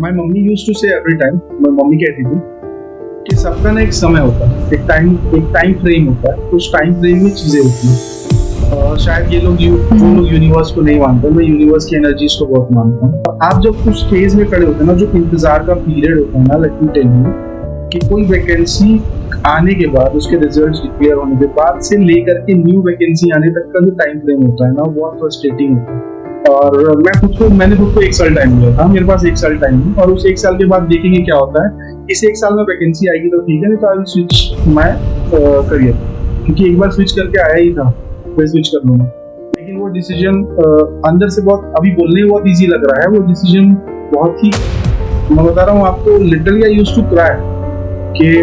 My mummy used to से every time, my mummy कहती थी कि सबका ना एक समय होता है, एक टाइम फ्रेम होता है, उस टाइम फ्रेम में चीजें होती हैं। शायद ये लोग जो लोग यूनिवर्स को नहीं मानते, मैं यूनिवर्स की एनर्जीज को बहुत मानता हूँ। आप जब उस फेज में खड़े होते हैं ना, जो इंतजार का पीरियड होता है ना, लेट मी टेल यू कि कोई वैकेंसी आने के बाद, उसके रिजल्ट डिक्लेयर होने के बाद से लेकर के न्यू वैकेंसी आने तक का जो टाइम फ्रेम होता है ना, बहुत फ्रस्ट्रेटिंग होता है। और मैंने खुद को 1 साल टाइम लिया था, मेरे पास 1 साल टाइम है, और उस 1 साल के बाद देखेंगे क्या होता है। इस 1 साल में वैकेंसी आएगी तो ठीक है, नहीं तो I will switch my career, क्योंकि एक बार स्विच करके आया ही था, फिर स्विच कर लूंगा। लेकिन वो डिसीजन अंदर से बहुत, अभी बोलने में बहुत ईजी लग रहा है, वो डिसीजन बहुत ही, मैं बता रहा हूँ आपको, literally I used to cry कि ये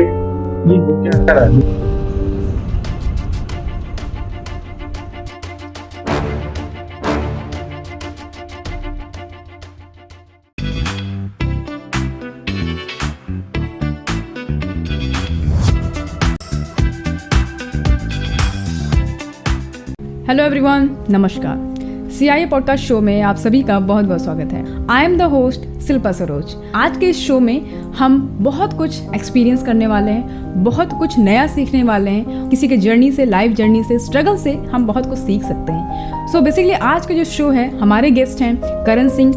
हो क्या रहा है। हेलो एवरीवन, नमस्कार। सीआईए पॉडकास्ट शो में आप सभी का बहुत बहुत स्वागत है। I am the host Shilpa Saroj. आज के इस शो में हम बहुत कुछ एक्सपीरियंस करने वाले हैं, बहुत कुछ नया सीखने वाले हैं। किसी के जर्नी से, लाइफ जर्नी से, स्ट्रगल से हम बहुत कुछ सीख सकते हैं। सो बेसिकली आज का जो शो है, हमारे गेस्ट हैं करण सिंह।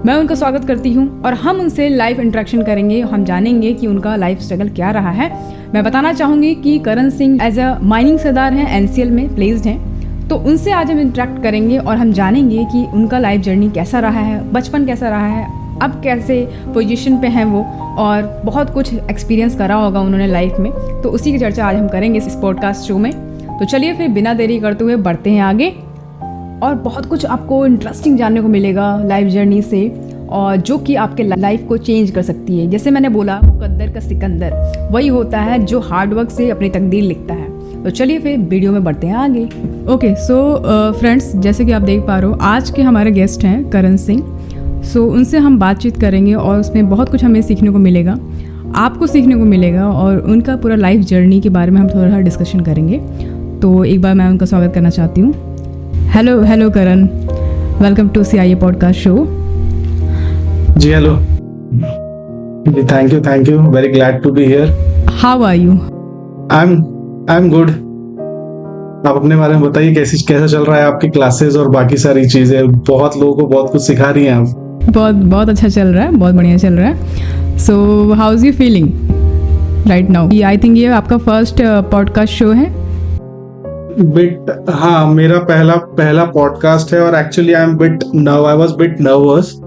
मैं उनका स्वागत करती हूँ और हम उनसे लाइव इंटरेक्शन करेंगे। हम जानेंगे कि उनका लाइफ स्ट्रगल क्या रहा है। मैं बताना चाहूँगी कि Karan Singh as a mining सरदार हैं, एनसीएल में प्लेस्ड हैं। तो उनसे आज हम इंटरेक्ट करेंगे और हम जानेंगे कि उनका लाइफ जर्नी कैसा रहा है, बचपन कैसा रहा है, अब कैसे पोजीशन पे हैं वो, और बहुत कुछ एक्सपीरियंस करा होगा उन्होंने लाइफ में। तो उसी की चर्चा आज हम करेंगे इस पॉडकास्ट शो में। तो चलिए फिर बिना देरी करते हुए बढ़ते हैं आगे, और बहुत कुछ आपको इंटरेस्टिंग जानने को मिलेगा लाइफ जर्नी से, और जो कि आपके लाइफ को चेंज कर सकती है। जैसे मैंने बोला, मुकद्दर का सिकंदर वही होता है जो हार्डवर्क से अपनी तकदीर लिखता है। तो चलिए फिर वीडियो में बढ़ते हैं आगे। ओके, सो फ्रेंड्स, जैसे कि आप देख पा रहे हो, आज के हमारे गेस्ट हैं करण सिंह। सो उनसे हम बातचीत करेंगे और उसमें बहुत कुछ हमें सीखने को मिलेगा, आपको सीखने को मिलेगा, और उनका पूरा लाइफ जर्नी के बारे में हम थोड़ा डिस्कशन करेंगे। तो एक बार मैं उनका स्वागत करना चाहती हूँ। Hello Karan, welcome to CIA podcast show. जी hello, thank you, very glad to be here. How are you? I am good. आप अपने बारे में बताइए, कैसा चल रहा है आपकी क्लासेस और बाकी सारी चीजें? बहुत लोगों को बहुत कुछ सिखा रही हैं आप। बहुत अच्छा चल रहा है, बहुत बढ़िया चल रहा है। So how is you feeling right now? I think ये आपका फर्स्ट पॉडकास्ट शो है। हाँ, मेरा पहला पॉडकास्ट है, और actually I was bit nervous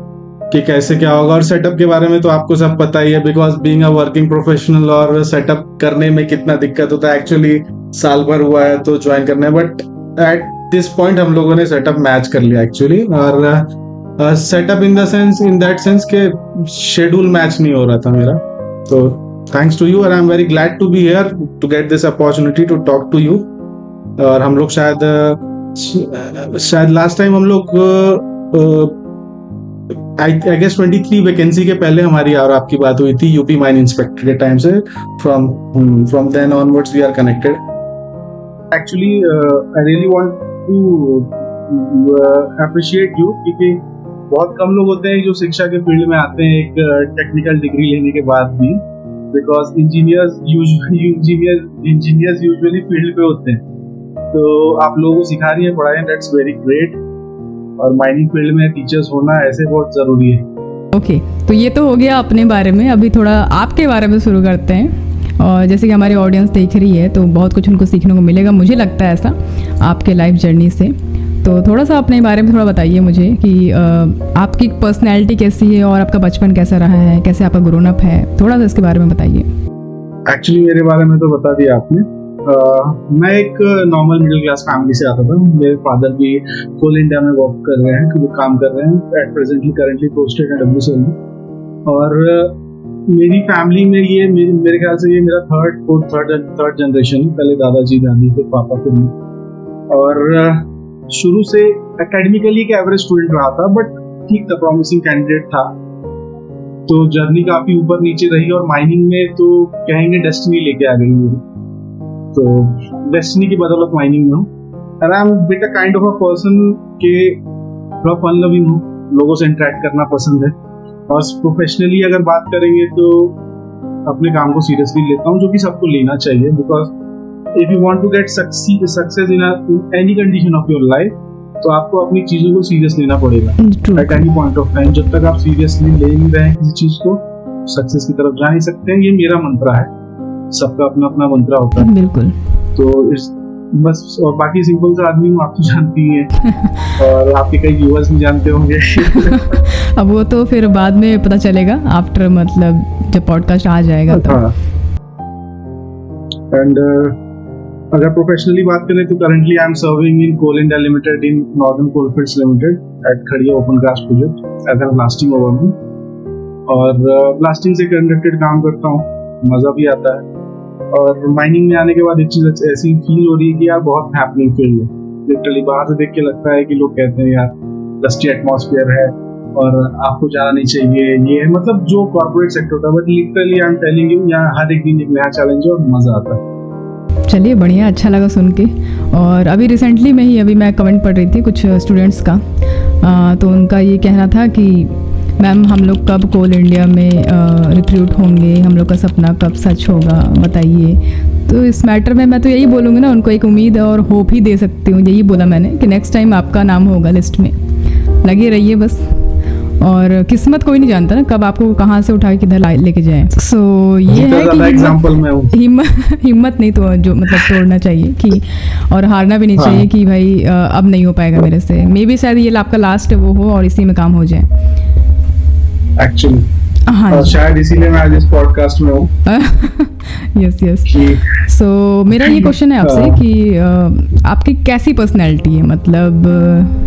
कि कैसे क्या होगा। और सेटअप के बारे में तो आपको सब पता ही है, because being a working professional, और सेटअप करने में कितना दिक्कत होता है। एक्चुअली साल भर हुआ है तो ज्वाइन करना है, बट एट दिस पॉइंट हम लोगों ने सेटअप मैच कर लिया एक्चुअली। और सेटअप इन दैट सेंस के शेड्यूल मैच नहीं हो रहा था मेरा। तो थैंक्स टू यू, और I am very glad to be here to get this opportunity to talk to you. और हम लोग शायद लास्ट टाइम हम लोग आई गेस 23 वैकेंसी के पहले हमारी और आपकी बात हुई थी यूपी माइन इंस्पेक्टर के टाइम से। From then onwards we are connected. Actually I really want to appreciate you, क्योंकि बहुत कम लोग होते हैं जो शिक्षा के फील्ड में आते हैं एक टेक्निकल डिग्री लेने के बाद भी, बिकॉज इंजीनियर्स यूजुअली फील्ड पे होते हैं। तो आप लोगों को सिखा रही है, पढ़ा रही है, दैट्स वेरी ग्रेट। और माइनिंग फील्ड में टीचर्स होना ऐसे बहुत ज़रूरी है। ओके, तो ये तो हो गया अपने बारे में। अभी थोड़ा आपके बारे में शुरू करते हैं। और जैसे कि हमारी ऑडियंस देख रही है, तो बहुत कुछ उनको सीखने को मिलेगा, मुझे लगता है ऐसा, आपके लाइफ जर्नी से। तो थोड़ा सा अपने बारे में थोड़ा बताइए मुझे कि आपकी पर्सनैलिटी कैसी है और आपका बचपन कैसा रहा है, कैसे आपका ग्रोन अप है, थोड़ा सा इसके बारे में बताइए। एक्चुअली मेरे बारे में तो बता दिया आपने। मैं एक नॉर्मल मिडिल क्लास फैमिली से आता था। मेरे फादर भी कोल इंडिया में वर्क कर रहे हैं, काम कर रहे हैं, एट प्रेजेंटली करेंटली पोस्टेड है WCL में। और मेरी फैमिली में ये मेरे ख्याल से ये मेरा थर्ड जनरेशन। पहले दादाजी, दादी, फिर पापा, फिर मैं। और शुरू से एकेडमिकली एक एवरेज स्टूडेंट रहा था, बट ठीक था, प्रॉमिसिंग कैंडिडेट था। तो जर्नी काफी ऊपर नीचे रही, और माइनिंग में तो कहेंगे डेस्टिनी लेके आ गई मेरी। तो डेस्टिनी की बदौलत माइनिंग में हूँ। And I am bit a kind of a person के थोड़ा फन लविंग हूँ, लोगों से इंटरेक्ट करना पसंद है। और प्रोफेशनली अगर बात करेंगे तो अपने काम को सीरियसली लेता हूँ, जो कि सबको लेना चाहिए, because if you want to get success in any condition of your life, तो आपको अपनी चीजों को सीरियस लेना पड़ेगा at any point of time. जब तक आप सीरियसली ले नहीं रहे हैं किसी चीज को, सक्सेस की तरफ जा नहीं सकते हैं। ये मेरा मंत्र है, सबका अपना अपना मंत्र होता है। बिल्कुल। तो इस बस, और बाकी सिंपल सा आदमी हूँ, आप तो जानती ही हैं और आपके कई व्यूअर्स भी जानते होंगे। अब वो तो फिर बाद में पता चलेगा, आफ्टर मतलब जब पॉडकास्ट आ जाएगा तो। एंड अगर प्रोफेशनली बात करें तो currently I am serving in Coal India Limited in Northern Coalfields Limited at Khadia open cast project as a blasting overman. और ब्लास्टिंग से कनेक्टेड काम करता हूँ, मजा भी आता है। और माइनिंग में आने के बाद एक चीज ऐसी फील हो रही है कि यार बहुत हैपनिंग फील्ड है। लिटरली बाहर से देख के लगता है कि लोग कहते हैं यार डस्टी एटमॉस्फेयर है और आपको जाना नहीं चाहिए, ये है मतलब जो कॉर्पोरेट सेक्टर था। But literally I am telling you, यहाँ हर एक दिन एक नया चैलेंज है और मजा आता है। चलिए बढ़िया, अच्छा लगा सुन के। और अभी रिसेंटली में ही अभी मैं कमेंट पढ़ रही थी कुछ स्टूडेंट्स का, तो उनका ये कहना था कि मैम हम लोग कब कोल इंडिया में रिक्रूट होंगे, हम लोग का सपना कब सच होगा बताइए। तो इस मैटर में मैं तो यही बोलूँगी ना, उनको एक उम्मीद और होप ही दे सकती हूँ। यही बोला मैंने कि नेक्स्ट टाइम आपका नाम होगा लिस्ट में, लगे रहिए बस। और किस्मत कोई नहीं जानता ना कब आपको कहाँ से उठा के किधर लेके जाए। सो ये है कि हिम्मत नहीं तो जो मतलब तोड़ना चाहिए कि, और हारना भी नहीं चाहिए कि भाई अब नहीं हो पाएगा मेरे से। मे बी शायद ये आपका लास्ट वो हो और इसी में काम हो जाए एक्चुअली। हाँ, शायद इसीलिए मैं आज इस पॉडकास्ट में हूँ। Yes yes. सो मेरा ये क्वेश्चन है आपसे कि आपकी कैसी पर्सनैलिटी है, मतलब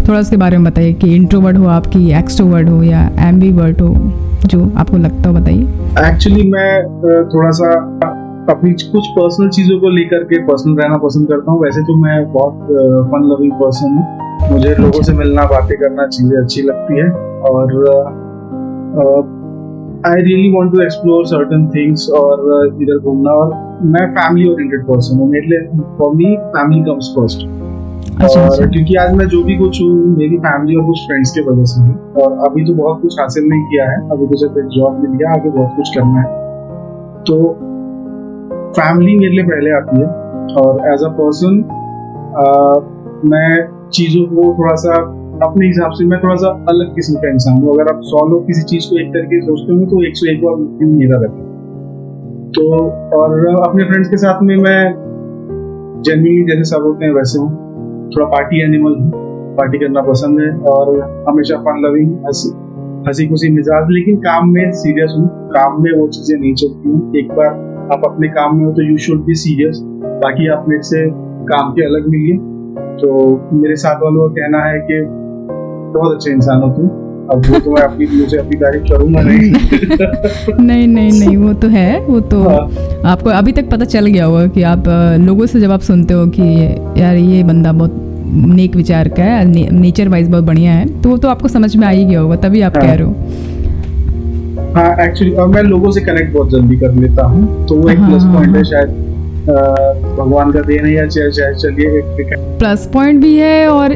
थोड़ा उसके बारे में बताइए कि इंट्रोवर्ट हो आपकी, एक्सट्रोवर्ट हो या एम्बीवर्ट हो, जो आपको लगता हो बताइए। एक्चुअली मैं थोड़ा सा अपनी कुछ पर्सनल चीजों को लेकर के पर्सनल रहना पसंद करता हूँ। वैसे तो मैं बहुत फन लविंग पर्सन हूँ, मुझे लोगों से मिलना, बातें करना, चीजें अच्छी लगती है। और I really want to explore certain things और इधर घूमना। और मैं फैमिली ओरिएंटेड पर्सन हूँ, मेरे लिए for me family comes first. और क्योंकि आज मैं जो भी कुछ हूँ मेरी फैमिली और कुछ फ्रेंड्स के वजह से हूँ। और अभी तो बहुत कुछ हासिल नहीं किया है, अभी तो सिर्फ एक जॉब मिल गया, आगे बहुत कुछ करना है। तो फैमिली मेरे लिए पहले आती है। और एज अ पर्सन मैं चीज़ों को थोड़ा सा अपने हिसाब से, मैं थोड़ा सा अलग किस्म का इंसान हूँ। अगर आप 100 लोग किसी चीज को एक तरीके से सोचते होंगे तो 101 बार मेरा रहता है। तो और अपने फ्रेंड्स के साथ में मैं जेन्युइनली जैसे सब होते हैं वैसे हूँ, थोड़ा पार्टी एनिमल हूँ, पार्टी करना पसंद है और हमेशा फन लविंग, हंसी खुशी मिजाज, लेकिन काम में सीरियस हूँ। काम में वो चीजें नहीं चलती हूँ। एक बार आप अपने काम में हो तो यू शुड बी सीरियस, बाकी आप मेरे से काम के अलग मिलिए। तो मेरे साथ वालों का कहना है कि बहुत अच्छे इंसान हो तुम। अब वो तो मैं अपनी मुझे अपनी तारीफ करूंगा नहीं। नहीं वो तो है, वो तो आपको अभी तक पता चल गया होगा कि आप लोगों से जब आप सुनते हो कि यार ये बंदा बहुत नेक विचार का है, नेचर वाइज बहुत बढ़िया है, तो वो तो आपको समझ में आ ही गया होगा, तभी आप कह रहे हो। हाँ एक्चुअली, और मैं लोगों से कनेक्ट बहुत जल्दी कर लेता हूँ, तो वो एक प्लस पॉइंट है, शायद भगवान का देन है या चलिए प्लस पॉइंट भी है। और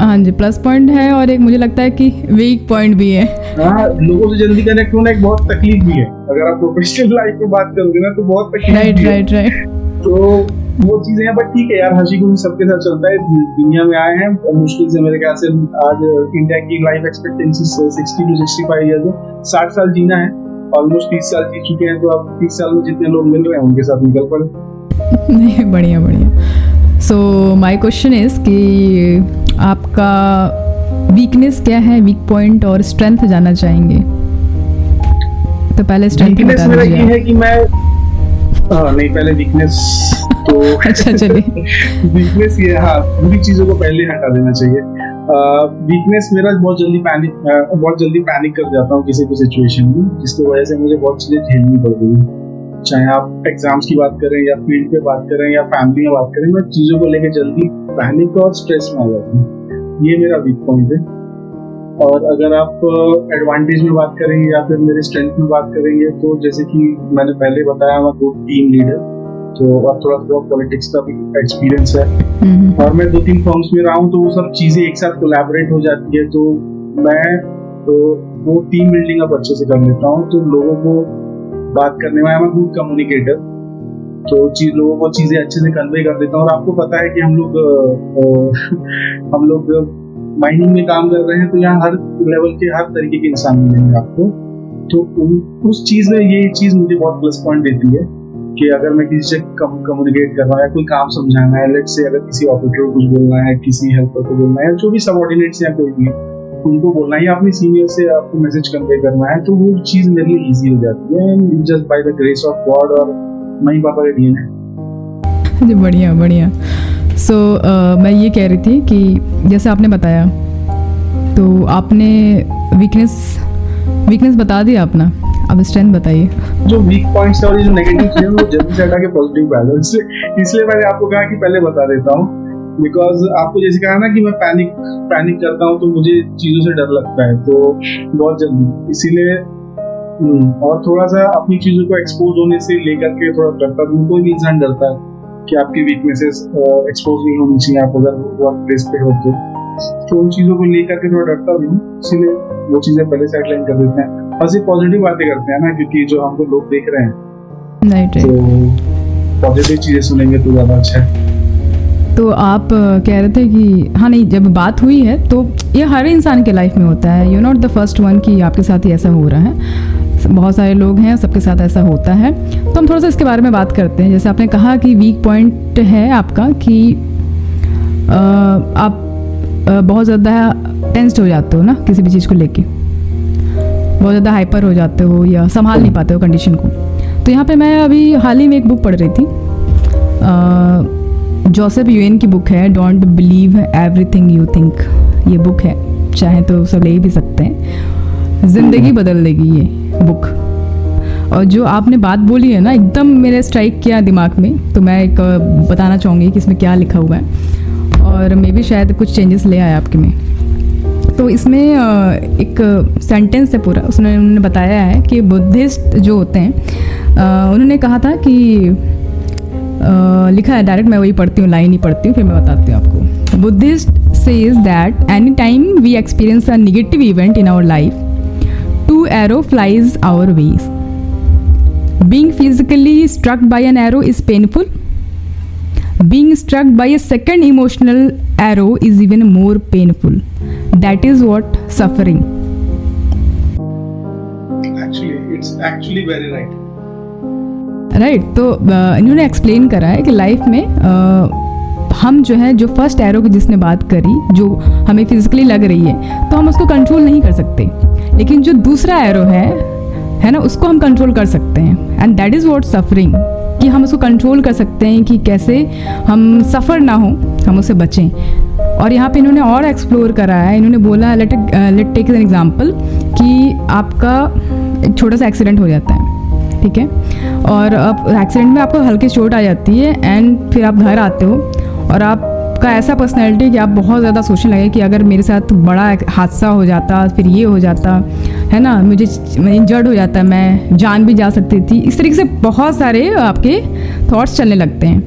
हाँ जी, प्लस पॉइंट है और एक मुझे लगता है कि वीक पॉइंट भी है। हाँ, लोगों से जल्दी कनेक्ट होना एक बहुत तकलीफ भी है। अगर आप प्रोफेशनल लाइफ में बात करोगे ना तो बहुत तकलीफ राइट। तो वो चीजें हैं, बट ठीक है यार, हंसी खुशी सबके साथ चलता है। दुनिया में आए हैं मुश्किल से, मेरे ख्याल से आज इंडिया की लाइफ एक्सपेक्टेंसी 60 to 65 ईयर्स है। 60 साल जीना है, ऑलमोस्ट 30 साल जी चुके हैं, तो अब 30 साल में जितने लोग मिल रहे हैं उनके साथ निकल पड़े। नहीं, बढ़िया। सो माय क्वेश्चन इज कि आपका वीकनेस क्या है, वीक पॉइंट और स्ट्रेंथ जानना चाहेंगे। तो पहले स्ट्रेंथ बता दीजिए। मेरा ये है कि मैं नहीं, पहले वीकनेस तो अच्छा चलिए। वीकनेस ये, हाँ, बुरी चीजों को पहले हटा देना चाहिए। वीकनेस मेरा बहुत जल्दी पैनिक कर जाता हूँ किसी भी सिचुएशन में, जिसकी वजह से मुझे बहुत चीजें झेलनी पड़ रही है। चाहे आप एग्जाम्स की बात करें या फील्ड पे बात करें या फैमिली में बात करें, मैं चीजों को लेकर जल्दी पैनिक और स्ट्रेस में आ जाता हूँ। ये मेरा वीक पॉइंट है। और अगर आप एडवांटेज में बात करेंगे या फिर मेरे स्ट्रेंथ में बात करेंगे, तो जैसे कि मैंने पहले बताया, मैं टीम लीडर, तो अब थोड़ा पॉलिटिक्स का भी एक्सपीरियंस है और मैं 2-3 फर्म्स में रहा हूँ, तो वो सब चीजें एक साथ कोलैबोरेट हो जाती है। तो मैं वो टीम बिल्डिंग अब अच्छे से कर लेता हूँ, तो लोगों को बात करने में I am a good communicator, तो लोगों को चीजें अच्छे से कन्वे कर देता हूँ। और आपको पता है कि हम लोग माइनिंग में काम कर रहे हैं, तो यहाँ हर लेवल के हर तरीके के इंसान मिलेंगे आपको, तो उस चीज में ये चीज मुझे बहुत प्लस पॉइंट देती है कि अगर मैं किसी से कम्युनिकेट कर रहा हूँ या कोई काम समझाना है, लेट्स से अगर किसी ऑपरेटर को कुछ बोलना है, किसी हेल्पर को बोलना है, जो भी सबऑर्डिनेट्स या कोई भी उनको बोलना है या अपने सीनियर से आपको मैसेज कन्वे करना है, तो वो चीज मेरे लिए इजी हो जाती है, just by the grace of God और मम्मी पापा के डीएनए। जी बढ़िया बढ़िया। सो मैं ये कह रही थी कि जैसे आपने बताया, तो आपने वीकनेस बता दिया अपना, अब स्ट्रेंथ बताइए। जो वीक पॉइंट्स है और जो नेगेटिव चीजें वो जल्दी से हटा के पॉजिटिव बैलेंस, इसलिए मैंने आपको कहा कि पहले बता देता हूँ, बिकॉज आपको जैसे कहा ना कि मैं पैनिक करता हूँ, तो मुझे चीजों से डर लगता है, तो बहुत जल्दी, इसीलिए और थोड़ा सा अपनी चीजों को एक्सपोज होने से लेकर के थोड़ा डरता हूँ। कोई भी इंसान डरता है कि आपकी वीकनेसेस एक्सपोज नहीं होनी चाहिए, आप अगर वर्क प्लेस पे हो तो उन चीजों को लेकर के थोड़ा डरता हूँ, इसीलिए वो चीजें पहले साइडलाइन कर देते हैं, बस ये पॉजिटिव बातें करते हैं ना, क्योंकि जो हमको लोग देख रहे हैं राइट, तो पॉजिटिव चीजें सुनेंगे तो ज्यादा अच्छा है। तो आप कह रहे थे कि हाँ नहीं, जब बात हुई है तो ये हर इंसान के लाइफ में होता है, you not the first one कि आपके साथ ही ऐसा हो रहा है, बहुत सारे लोग हैं, सबके साथ ऐसा होता है। तो हम थोड़ा सा इसके बारे में बात करते हैं। जैसे आपने कहा कि वीक पॉइंट है आपका कि आप बहुत ज़्यादा टेंस्ड हो जाते हो ना किसी भी चीज़ को लेके, बहुत ज़्यादा हाइपर हो जाते हो या संभाल नहीं पाते हो कंडीशन को। तो यहाँ पे मैं अभी हाल ही में एक बुक पढ़ रही थी, जोसेफ यूएन की बुक है, don't believe everything you think. ये बुक है, चाहे तो सब ले भी सकते हैं, ज़िंदगी बदल देगी ये बुक। और जो आपने बात बोली है ना, एकदम मेरे स्ट्राइक किया दिमाग में, तो मैं एक बताना चाहूँगी कि इसमें क्या लिखा हुआ है, और मे भी शायद कुछ चेंजेस ले आए आपके में। तो इसमें एक सेंटेंस है पूरा, उन्होंने बताया है कि बुद्धिस्ट जो होते हैं, उन्होंने कहा था कि लिखा है, डायरेक्ट मैं वही पढ़ती हूँ, लाइन ही पढ़ती हूँ, फिर मैं बताती हूँ आपको। Buddhist says that any time we experience a negative event in our life, two arrow flies our ways. Being physically struck by an arrow is painful, being struck by a second emotional arrow is even more painful. That is what suffering. It's actually very right. Right, तो इन्होंने explain करा है कि life में हम जो है, जो फर्स्ट एरो की जिसने बात करी, जो हमें फिजिकली लग रही है, तो हम उसको कंट्रोल नहीं कर सकते, लेकिन जो दूसरा एरो है ना, उसको हम कंट्रोल कर सकते हैं, and that is what suffering, कि हम उसको कंट्रोल कर सकते हैं कि कैसे हम सफ़र ना हो, हम उससे बचें। और यहाँ पे इन्होंने और एक्सप्लोर करा है, इन्होंने बोला लेट टेक एन एग्जांपल कि आपका एक छोटा सा एक्सीडेंट हो जाता है, ठीक है, और अब एक्सीडेंट में आपको हल्की चोट आ जाती है, एंड फिर आप घर आते हो और आपका ऐसा पर्सनैलिटी कि आप बहुत ज़्यादा सोचने लगे कि अगर मेरे साथ बड़ा हादसा हो जाता, फिर ये हो जाता है ना, मुझे इंजर्ड हो जाता, मैं जान भी जा सकती थी। इस तरीके से बहुत सारे आपके थॉट्स चलने लगते हैं,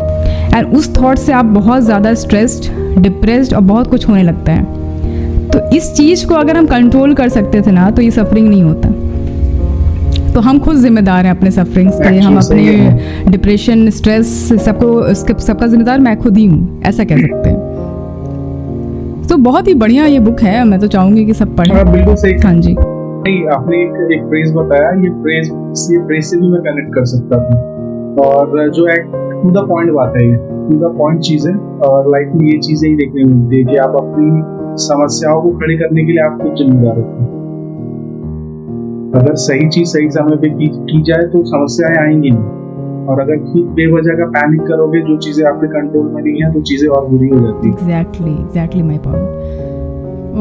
एंड उस थॉट से आप बहुत ज़्यादा स्ट्रेस्ड, डिप्रेस्ड और बहुत कुछ होने लगता है। तो इस चीज़ को अगर हम कंट्रोल कर सकते थे ना, तो ये सफरिंग नहीं होता। तो हम खुद जिम्मेदार हैं अपने सफरिंग्स के, हम अपने डिप्रेशन, स्ट्रेस, सबका जिम्मेदार मैं खुद ही हूँ, ऐसा कह सकते हैं। तो बहुत ही बढ़िया ये बुक है, मैं तो चाहूँगी कि सब पढ़ें। बिल्कुल सही। हाँ जी, आपने एक फ्रेज बताया, ये फ्रेज से भी मैं कनेक्ट कर सकता था, और जो एक टू द पॉइंट बात है, ये टू द पॉइंट चीज है, और लाइफ में ये चीजें ही देखने को मिलती है कि आप अपनी समस्याओं को खड़ी करने के लिए आप खुद जिम्मेदार होते हैं। अगर सही चीज सही समय पे की जाए तो समस्याएं आएंगी नहीं, और अगर खुद बेवजह का पैनिक करोगे, जो चीजें आपके कंट्रोल में नहीं है, तो चीजें और बुरी हो जाती है। Exactly my point.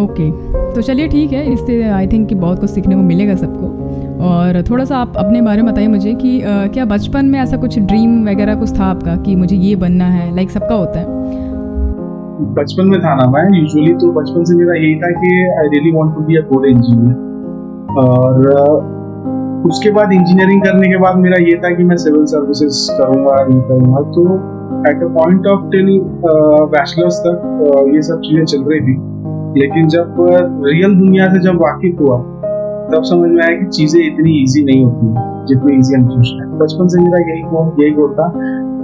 ओके, तो चलिए ठीक है, इससे आई थिंक कि बहुत कुछ सीखने को मिलेगा सबको। और थोड़ा सा आप अपने बारे में बताइए मुझे कि क्या बचपन में ऐसा कुछ ड्रीम वगैरह कुछ था आपका कि मुझे ये बनना है, लाइक सबका होता है? बचपन में था ना, मैं यूजुअली तो बचपन से मेरा यही था कि I really want to be a good engineer, और उसके बाद इंजीनियरिंग करने के बाद मेरा ये था कि मैं सिविल सर्विसेज करूँगा, नहीं करूँगा। तो at a point of till bachelors तक ये सब चीज़ें चल रही थी, लेकिन जब रियल दुनिया से जब वाकिफ हुआ, तब समझ में आया कि चीजें इतनी इजी नहीं होती जितनी इजी हम सोचते हैं। बचपन से मेरा यही गोल था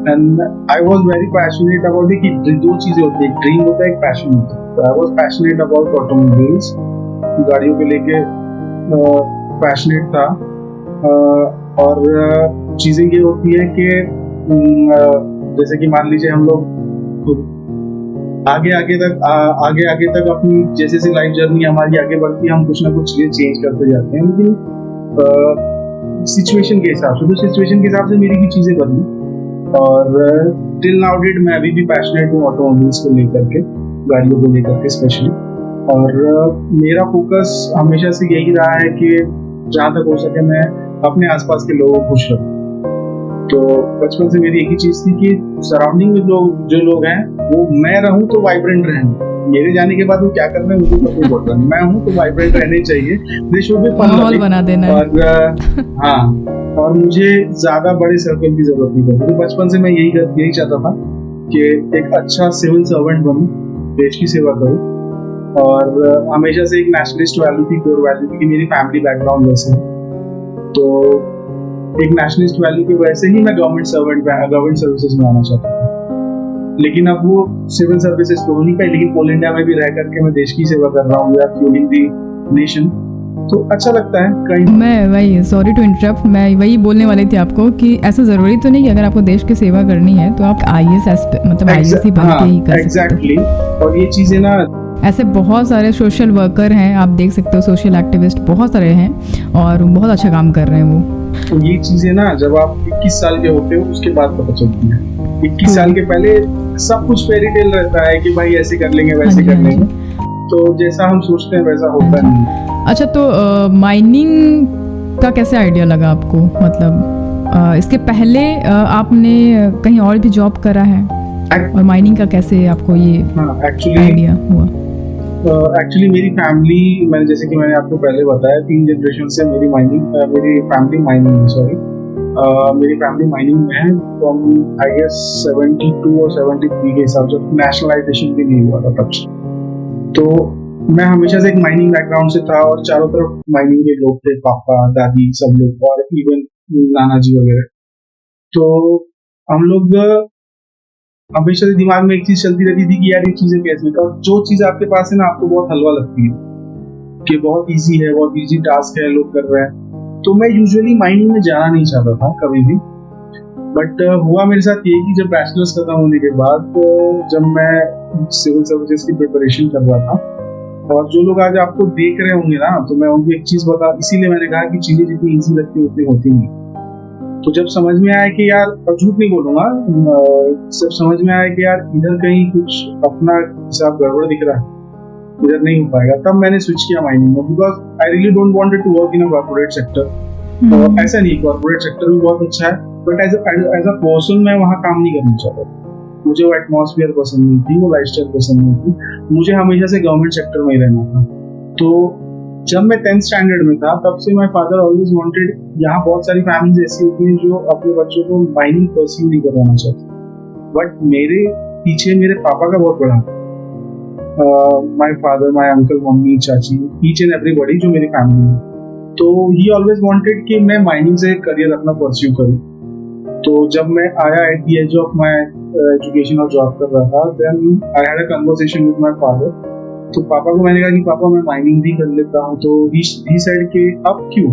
and I was very passionate about it कि दो चीजें होती है, एक ड्रीम होता है, एक पैशन होता है। तो I was passionate about automobiles, गाड़ियों को लेके पैशनेट था। और चीजें ये होती है कि जैसे कि मान लीजिए हम लोग आगे तक अपनी जैसे जैसे लाइफ जर्नी हमारी आगे बढ़ती है, हम कुछ ना कुछ चीजें चेंज करते जाते हैं, लेकिन सिचुएशन के हिसाब से, तो सिचुएशन के हिसाब से मेरी भी चीजें बदली। और टिल नाउ डेट मैं अभी भी पैशनेट हूँ ऑटोमोबाइल्स को लेकर के, गाड़ियों को लेकर के स्पेशली। और मेरा फोकस हमेशा से यही रहा है कि जहाँ तक हो सके मैं अपने आसपास के लोगों को खुश रखूं। तो बचपन से मेरी एक ही चीज थी कि सराउंडिंग में जो लोग हैं वो मैं रहूं तो वाइब्रेंट रहें। मेरे जाने के बाद वो क्या कर रहे हैं मुझे पता नहीं पड़ रहा, मैं हूं तो वाइब्रेंट रहने चाहिए, दे शुड बी फन माहौल बना देना। और हाँ, और मुझे ज्यादा बड़े सर्कल की जरूरत नहीं पड़ती। तो बचपन से मैं यही चाहता था कि एक अच्छा सिविल सर्वेंट बनूं, देश की सेवा करूं। और हमेशा से एक नेशनलिस्ट वैल्यू थी, कोर वैल्यू थी, मेरी फैमिली बैकग्राउंड वैसे है। तो एक नेशनलिस्ट वैल्यू की वजह से ही मैं गवर्नमेंट सर्विसेज में आना चाहता था। लेकिन अब वो सिविल सर्विसेज तो हो नहीं पाई, लेकिन कोल इंडिया में भी रह करके मैं देश की सेवा कर रहा हूँ, we are fuelling the nation. तो अच्छा लगता है कहीं। मैं वही, सॉरी टू इंटरप्ट, मैं वही बोलने वाली थी आपको कि ऐसा जरूरी तो नहीं कि अगर आपको देश की सेवा करनी है तो आप आईएएस मतलब आईएएस ही बन के ही कर सकते हो। एग्जैक्टली। और ये चीजें ना, ऐसे बहुत सारे सोशल वर्कर हैं, आप देख सकते हो, सोशल एक्टिविस्ट बहुत सारे हैं और बहुत अच्छा काम कर रहे हैं वो। तो ये चीजें ना जब आप 21 साल के होते हो उसके बाद पता चलती है। 21 साल के पहले सब कुछ फेरी टेल रहता है कि भाई ऐसे कर लेंगे वैसे कर लेंगे, तो जैसा हम सोचते हैं वैसा होता नहीं। अच्छा, तो माइनिंग का कैसे आइडिया लगा आपको? मतलब इसके पहले आपने कहीं और भी जॉब करा है और माइनिंग का कैसे आपको ये आइडिया हुआ? एक्चुअली मेरी फैमिली, मैंने जैसे कि मैंने आपको पहले बताया, 3 जनरेशन से मेरी फैमिली माइनिंग में है। फ्रॉम आई गेस 72 और 73 के हिसाब से, नेशनलाइजेशन भी नहीं हुआ था तब से। तो मैं हमेशा से एक माइनिंग बैकग्राउंड से था और चारों तरफ माइनिंग के लोग थे, पापा दादी सब लोग, और इवन नाना जी वगैरह। तो हम लोग हमेशा से दिमाग में एक चीज चलती रहती थी कि यार ये चीजें कैसे, और जो चीज आपके पास है ना आपको बहुत हलवा लगती है कि बहुत इजी है, बहुत इजी टास्क है, लोग कर रहे हैं। तो मैं यूजुअली माइनिंग में जाना नहीं चाहता था कभी भी। बट हुआ मेरे साथ ये कि जब बैचलर्स खत्म होने के बाद जब मैं सिविल सर्विसेज की प्रिपरेशन कर रहा था, और जो लोग आज आपको देख रहे होंगे ना, तो मैं उनको एक चीज बता, इसीलिए मैंने कहा कि चीजें जितनी इजी लगती है उतनी होती नहीं। तो जब समझ में आया कि यार, और झूठ नहीं बोलूंगा, जब समझ में आया कि यार इधर कहीं कुछ अपना हिसाब गड़बड़ दिख रहा है, इधर नहीं हो पाएगा, तब मैंने स्विच किया माइनिंग में। Because I really don't wanted to work in a corporate sector. ऐसा नहीं, कॉर्पोरेट सेक्टर भी बहुत अच्छा है, बट एज अ पर्सन मैं वहाँ काम नहीं करना चाहता। मुझे वो एटमॉस्फेयर पसंद नहीं थी, वो लाइफस्टाइल पसंद नहीं थी। मुझे हमेशा से गवर्नमेंट सेक्टर में ही रहना था। तो जब मैं 10th स्टैंडर्ड में था तब से माय फादर ऑलवेज वांटेड, यहाँ बहुत सारी फैमिलीज ऐसी होती हैं जो अपने बच्चों को माइनिंग परस्यू नहीं करवाना चाहती, बट मेरे पीछे मेरे पापा का बहुत बड़ा, my father, my uncle, mummy, चाची, ईच एंड एवरीबॉडी जो मेरी फैमिली है, तो ही ऑलवेज वांटेड कि मैं माइनिंग से करियर अपना परस्यू करूं। तो जब मैं आया at the age of my education और जॉब कर रहा था, then I had a conversation with my father. तो पापा को मैंने कहा कि पापा मैं माइनिंग भी कर लेता हूँ, तो ही सेड कि अब क्यों,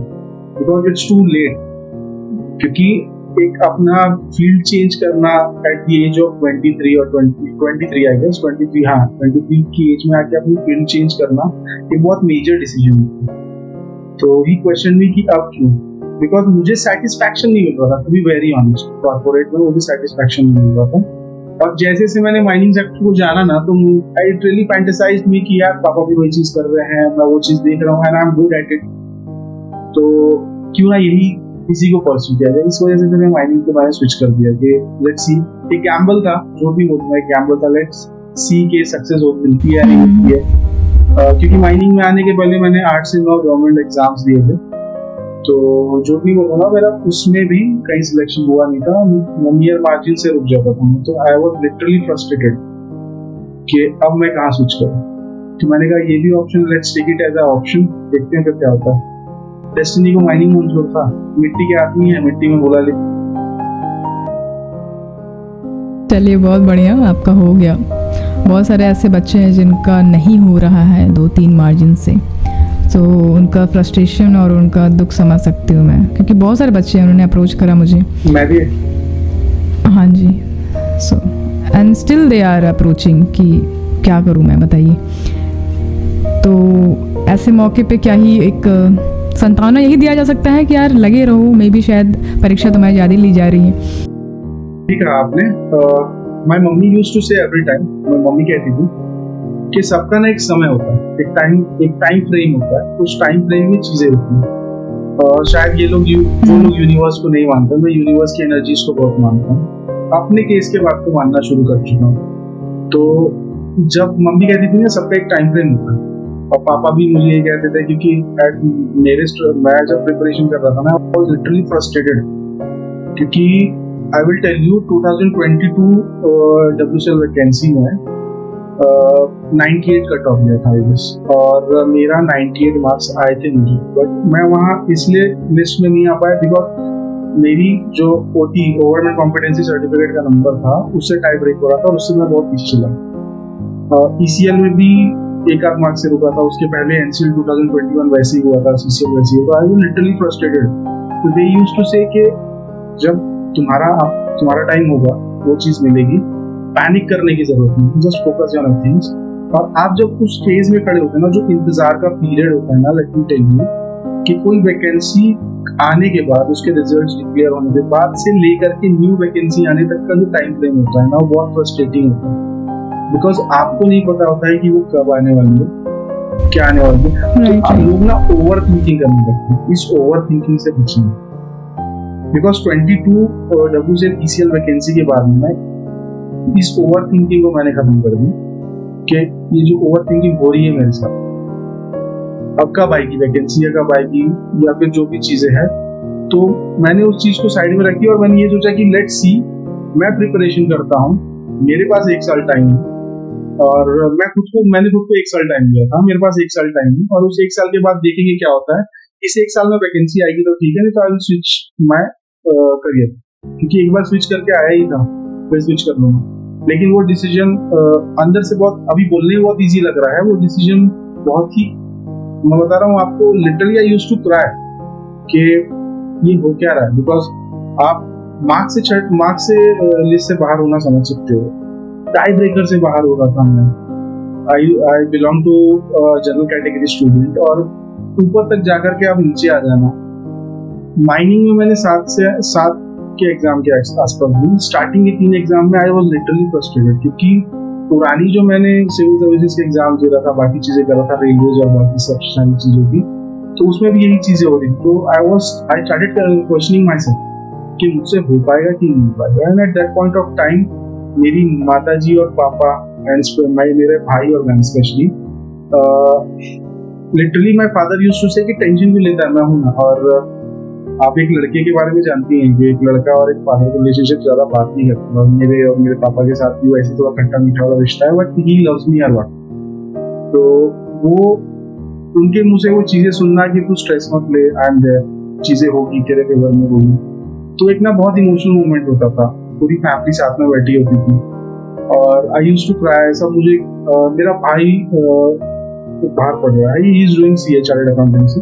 बिकॉज इट्स टू लेट। क्योंकि एक अपना फील्ड चेंज करना एट द एज ऑफ 23 और 23 आई गेस 23 की एज में आके अपनी फील्ड चेंज करना एक बहुत मेजर डिसीजन है। तो ही क्वेश्चन मी कि अब क्यों, बिकॉज मुझे सेटिस्फैक्शन नहीं मिल रहा था, to be very honest. Corporate में मुझे सेटिस्फैक्शन नहीं मिल रहा था, और जैसे से मैंने माइनिंग सेक्टर को जाना ना, तो आई रियली फैंटेसाइज्ड मी कि यार पापा भी वही चीज कर रहे हैं, मैं वो चीज देख रहा हूँ and I am good at it, तो क्यों ना यही इसी को परस्यू किया जाए। इस वजह से मैंने माइनिंग के बारे में स्विच कर दिया कि लेट्स सी, एक गैम्बल था, जो भी बोलूंगा एक गैम्बल था, लेट्स सी के सक्सेस हो मिलती है या नहीं मिलती है। क्योंकि माइनिंग में आने के पहले मैंने 8 से 9 गवर्नमेंट एग्जाम्स दिए थे, तो जो भी बोलूंगा मेरा उसमें भी कहीं सिलेक्शन हुआ नहीं था, ईयर मार्जिन से रुक जाता था। तो आई वाज लिटरली फ्रस्ट्रेटेड कि अब मैं कहाँ स्विच करूँ। तो मैंने कहा ये भी option, let's take it as a option, देखते हैं फिर क्या होता है। डेस्टिनी को माइनिंग मंजूर था, मिट्टी के आदमी है, मिट्टी में बुला ले। चलिए बहुत बढ़िया, आपका हो गया। बहुत सारे ऐसे बच्चे हैं जिनका नहीं हो रहा है 2-3 मार्जिन से, तो उनका फ्रस्ट्रेशन और उनका दुख समझ सकती हूँ मैं, क्योंकि बहुत सारे बच्चे हैं, उन्होंने अप्रोच करा मुझे। मैं भी। हाँ जी। So and still they are approaching कि क्या करूँ मैं, बताइए। तो ऐसे मौके पे क्या ही एक संतावना यही दिया जा सकता है कि यार लगे रहो, मे बी शायद परीक्षा तुम्हारी ज़्यादा ली जा रही है। ठीक है आपने। माय मम्मी यूज्ड टू से एवरी टाइम, मेरी मम्मी कहती थी कि सबका ना एक समय होता है, एक टाइम फ्रेम होता है, उस टाइम फ्रेम में चीजें होती हैं। शायद वो लोग यूनिवर्स को नहीं मानते, मैं यूनिवर्स की एनर्जीज को बहुत मानता हूँ। अपने केस के बाद को मानना शुरू कर चुका हूँ। तो जब मम्मी कहती थी ना सबका एक टाइम फ्रेम होता है, और पापा भी मुझे ये कहते थे, क्योंकि मैं जब प्रिपरेशन कर रहा था ना, आई वाज लिटरली फ्रस्ट्रेटेड, क्योंकि I will tell you 2022 WCL vacancy में 98 कट ऑफ गया था बस, और मेरा 98 मार्क्स आए थे मुझे, बट मैं वहाँ इसलिए लिस्ट में नहीं आ पाया बिकॉज मेरी जो OT ओवरऑल कॉम्पिटेंसी सर्टिफिकेट का नंबर था उससे टाई ब्रेक हो रहा था, और उससे मैं बहुत पीछे चला। ECL में भी एक आध मार्क्स से रुका था, उसके पहले NCL 2021 वैसे ही हुआ था, CCL वैसे ही हुआ। I was literally frustrated. तो दे यूज्ड टू से कि जब तुम्हारा टाइम होगा वो चीज मिलेगी, पैनिक करने की जरूरत नहीं, जस्ट फोकस ऑन थिंग्स। और आप जब उस फेज में खड़े होते हैं ना, जो इंतजार का पीरियड होता है ना, लेट मी टेल यू कि कोई वैकेंसी आने के बाद, उसके रिजल्ट्स डिक्लेयर होने के बाद से लेकर के न्यू वैकेंसी आने तक का जो टाइम फ्रेम होता है ना, वो बहुत फ्रस्ट्रेटिंग होता है, बिकॉज आपको नहीं पता होता है कि वो कब आने वाली है, क्या आने वाली है। तो आप लोग ना ओवर थिंकिंग करने लगते हैं, इस ओवर थिंकिंग से बचना, बिकॉज 22 WCL ECL वैकेंसी के बाद में इस ओवर थिंकिंग को मैंने खत्म कर दी कि ये जो ओवर थिंकिंग हो रही है मेरे साथ, अब कब आएगी वैकेंसी, या कब आएगी, या फिर जो भी चीजें हैं, तो मैंने उस चीज को साइड में रखी और मैंने ये सोचा कि लेट्स सी, मैं प्रिपरेशन करता हूँ, मेरे पास 1 साल टाइम है, और मैंने खुद को 1 साल टाइम दिया था, मेरे पास 1 साल टाइम है, और उस 1 साल के बाद देखेंगे क्या होता है। इस 1 साल में वैकेंसी आएगी तो ठीक है, नहीं तो I will switch my career, क्योंकि एक बार स्विच करके आया ही था, फिर स्विच कर लूंगा। लेकिन वो डिसीजन अंदर से बहुत, अभी बोलने में बहुत इजी लग रहा है, वो डिसीजन बहुत ही, मैं बता रहा हूँ आपको, literally I used to cry कि ये हो क्या रहा है, बिकॉज आप मार्क्स से लिस्ट से बाहर होना समझ सकते हो, टाई ब्रेकर से बाहर हो रहा था मैं। I belong to general category student, और ऊपर तक जाकर के आप नीचे आ जाना। माइनिंग में मैंने 7 के एग्जाम के आसपास दी, स्टार्टिंग के 3 एग्जाम में आई वाज लिटरली फ्रस्ट्रेटेड, क्योंकि पुरानी जो मैंने सिविल सर्विसेज के एग्जाम दे रहा था, बाकी चीजें कर रहा था, रेलवेज और बाकी सब सारी चीजों की, तो उसमें भी यही चीजें हो रही। तो I started questioning myself कि मुझसे हो पाएगा कि नहीं हो पाएगा। And at that point of time मेरी माताजी और पापा एंड मेरे भाई और मैं specially, literally my father used to say कि टेंशन क्यों लेता है, मैं हूं ना। और आप एक लड़के के बारे में जानती हैं कि एक लड़का और एक फादर का रिलेशनशिप ज्यादा बात नहीं करता, मेरे पापा के साथ भी वैसे थोड़ा खट्टा मीठा वाला रिश्ता है, but he loves me a lot. तो वो उनके मुंह से वो चीजें सुनना कि तू स्ट्रेस मत ले एंड चीजें होगी, तेरे फेवर में होगी, तो एक ना बहुत इमोशनल मोमेंट होता था। पूरी फैमिली साथ में बैठी होती थी और आई यूज्ड टू क्राई। सब मुझे मेरा भाई बाहर पढ़ रहा है, he is doing CA chartered accountancy,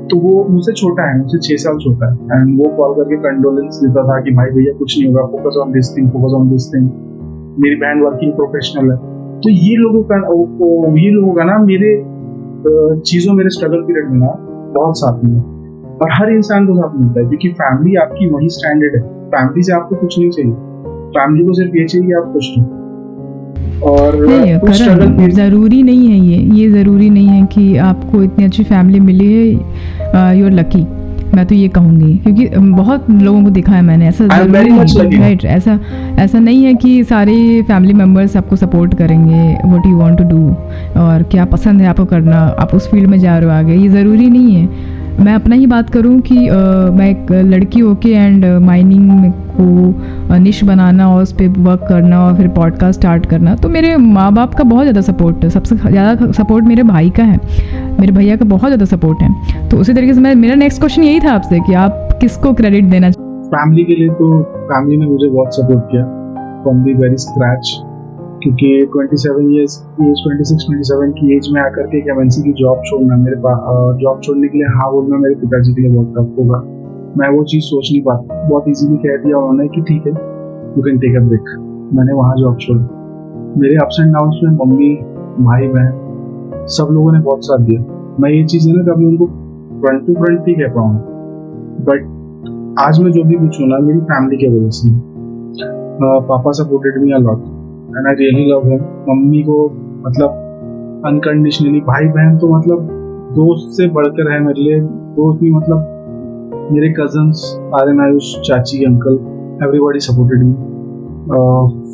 तो वो मुझसे छोटा है, मुझसे 6 साल छोटा है, एंड वो कॉल करके कंडोलेंस देता था कि भाई भैया कुछ नहीं होगा, focus on this thing, focus on this thing. मेरी बहन वर्किंग प्रोफेशनल है, तो ये लोगों का ना मेरे चीजों, मेरे स्ट्रगल पीरियड में ना बहुत साथ में, और हर इंसान को साथ मिलता है, क्योंकि फैमिली आपकी वही स्टैंडर्ड है। फैमिली से आपको कुछ नहीं चाहिए, फैमिली को सिर्फ ये चाहिए आप खुश हो। और ज़रूरी नहीं है ये ज़रूरी नहीं है कि आपको इतनी अच्छी फैमिली मिली है, यू आर लकी, मैं तो ये कहूँगी, क्योंकि बहुत लोगों को देखा है मैंने, ऐसा ज़रूरी नहीं, राइट, ऐसा नहीं है कि सारे फैमिली मेम्बर्स आपको सपोर्ट करेंगे what you want to do, और क्या पसंद है आपको करना, आप उस फील्ड में जा रहे हो आगे, ये ज़रूरी नहीं है। मैं अपना ही बात करूं कि मैं एक लड़की होके एंड माइनिंग में को निश बनाना और उस पर वर्क करना और फिर पॉडकास्ट स्टार्ट करना, तो मेरे माँ बाप का बहुत ज़्यादा सपोर्ट है। सबसे ज़्यादा सपोर्ट मेरे भाई का है, मेरे भैया का बहुत ज़्यादा सपोर्ट है। तो उसी तरीके से मेरा नेक्स्ट क्वेश्चन यही था आपसे कि आप किसको क्रेडिट देना? फैमिली के लिए तो फैमिली ने मुझे बहुत सपोर्ट किया फ्रॉम दी वेरी स्क्रैच, क्योंकि 26-27 की एज में आकर के एक एमएनसी की जॉब छोड़ना, मेरे पास जॉब छोड़ने के लिए हाँ बोलना मेरे पिताजी के लिए बहुत टफ होगा। मैं वो चीज़ सोच नहीं पाता, बहुत इजीली कह दिया उन्होंने कि ठीक है you can take a break. मैंने वहाँ जॉब छोड़ी। मेरे अप्स एंड डाउन्स में मम्मी, भाई, बहन सब लोगों ने बहुत साथ दिया। मैं ये चीज़ है ना कभी उनको फ्रंट टू फ्रंट नहीं कह पाऊँगा, बट आज मैं जो भी कुछ हूँ ना मेरी फैमिली की वजह से। पापा supported me a lot and I really love him. Mummy को मतलब अनकंडीशनली, भाई बहन तो मतलब दोस्त से बढ़कर है मेरे लिए। दोस्त भी मतलब मेरे कजन्स, आर्यन, आयुष, चाची, uncle, everybody supported me.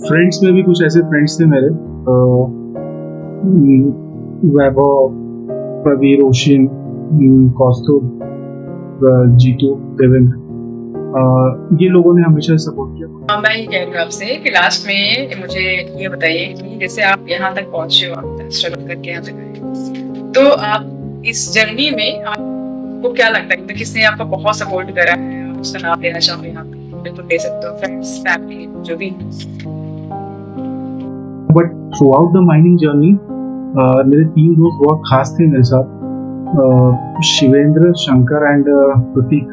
Friends में भी कुछ ऐसे फ्रेंड्स थे मेरे, वैभव, प्रवीर, ओशिन, कौस्तुभ, जीतू, देवेंद्र, ये लोगों ने हमेशा सपोर्ट किया। मैं ये कह रही हूँ आपसे कि लास्ट में मुझे ये बताइए कि जैसे आप यहाँ तक पहुँचे हो, आप स्ट्रगल करके यहाँ तक आए, तो आप इस जर्नी में आपको क्या लगता है कि किसने आपको बहुत सपोर्ट करा है? आप उसका नाम लेना चाहोगे यहाँ पे, बिल्कुल दे सकते हो, फ्रेंड्स, फैमिली, जो भी। But through out the mining journey मेरे 3 दोस्त बहुत खास थे मेरे साथ, शिवेंद्र, शंकर एंड प्रतीक,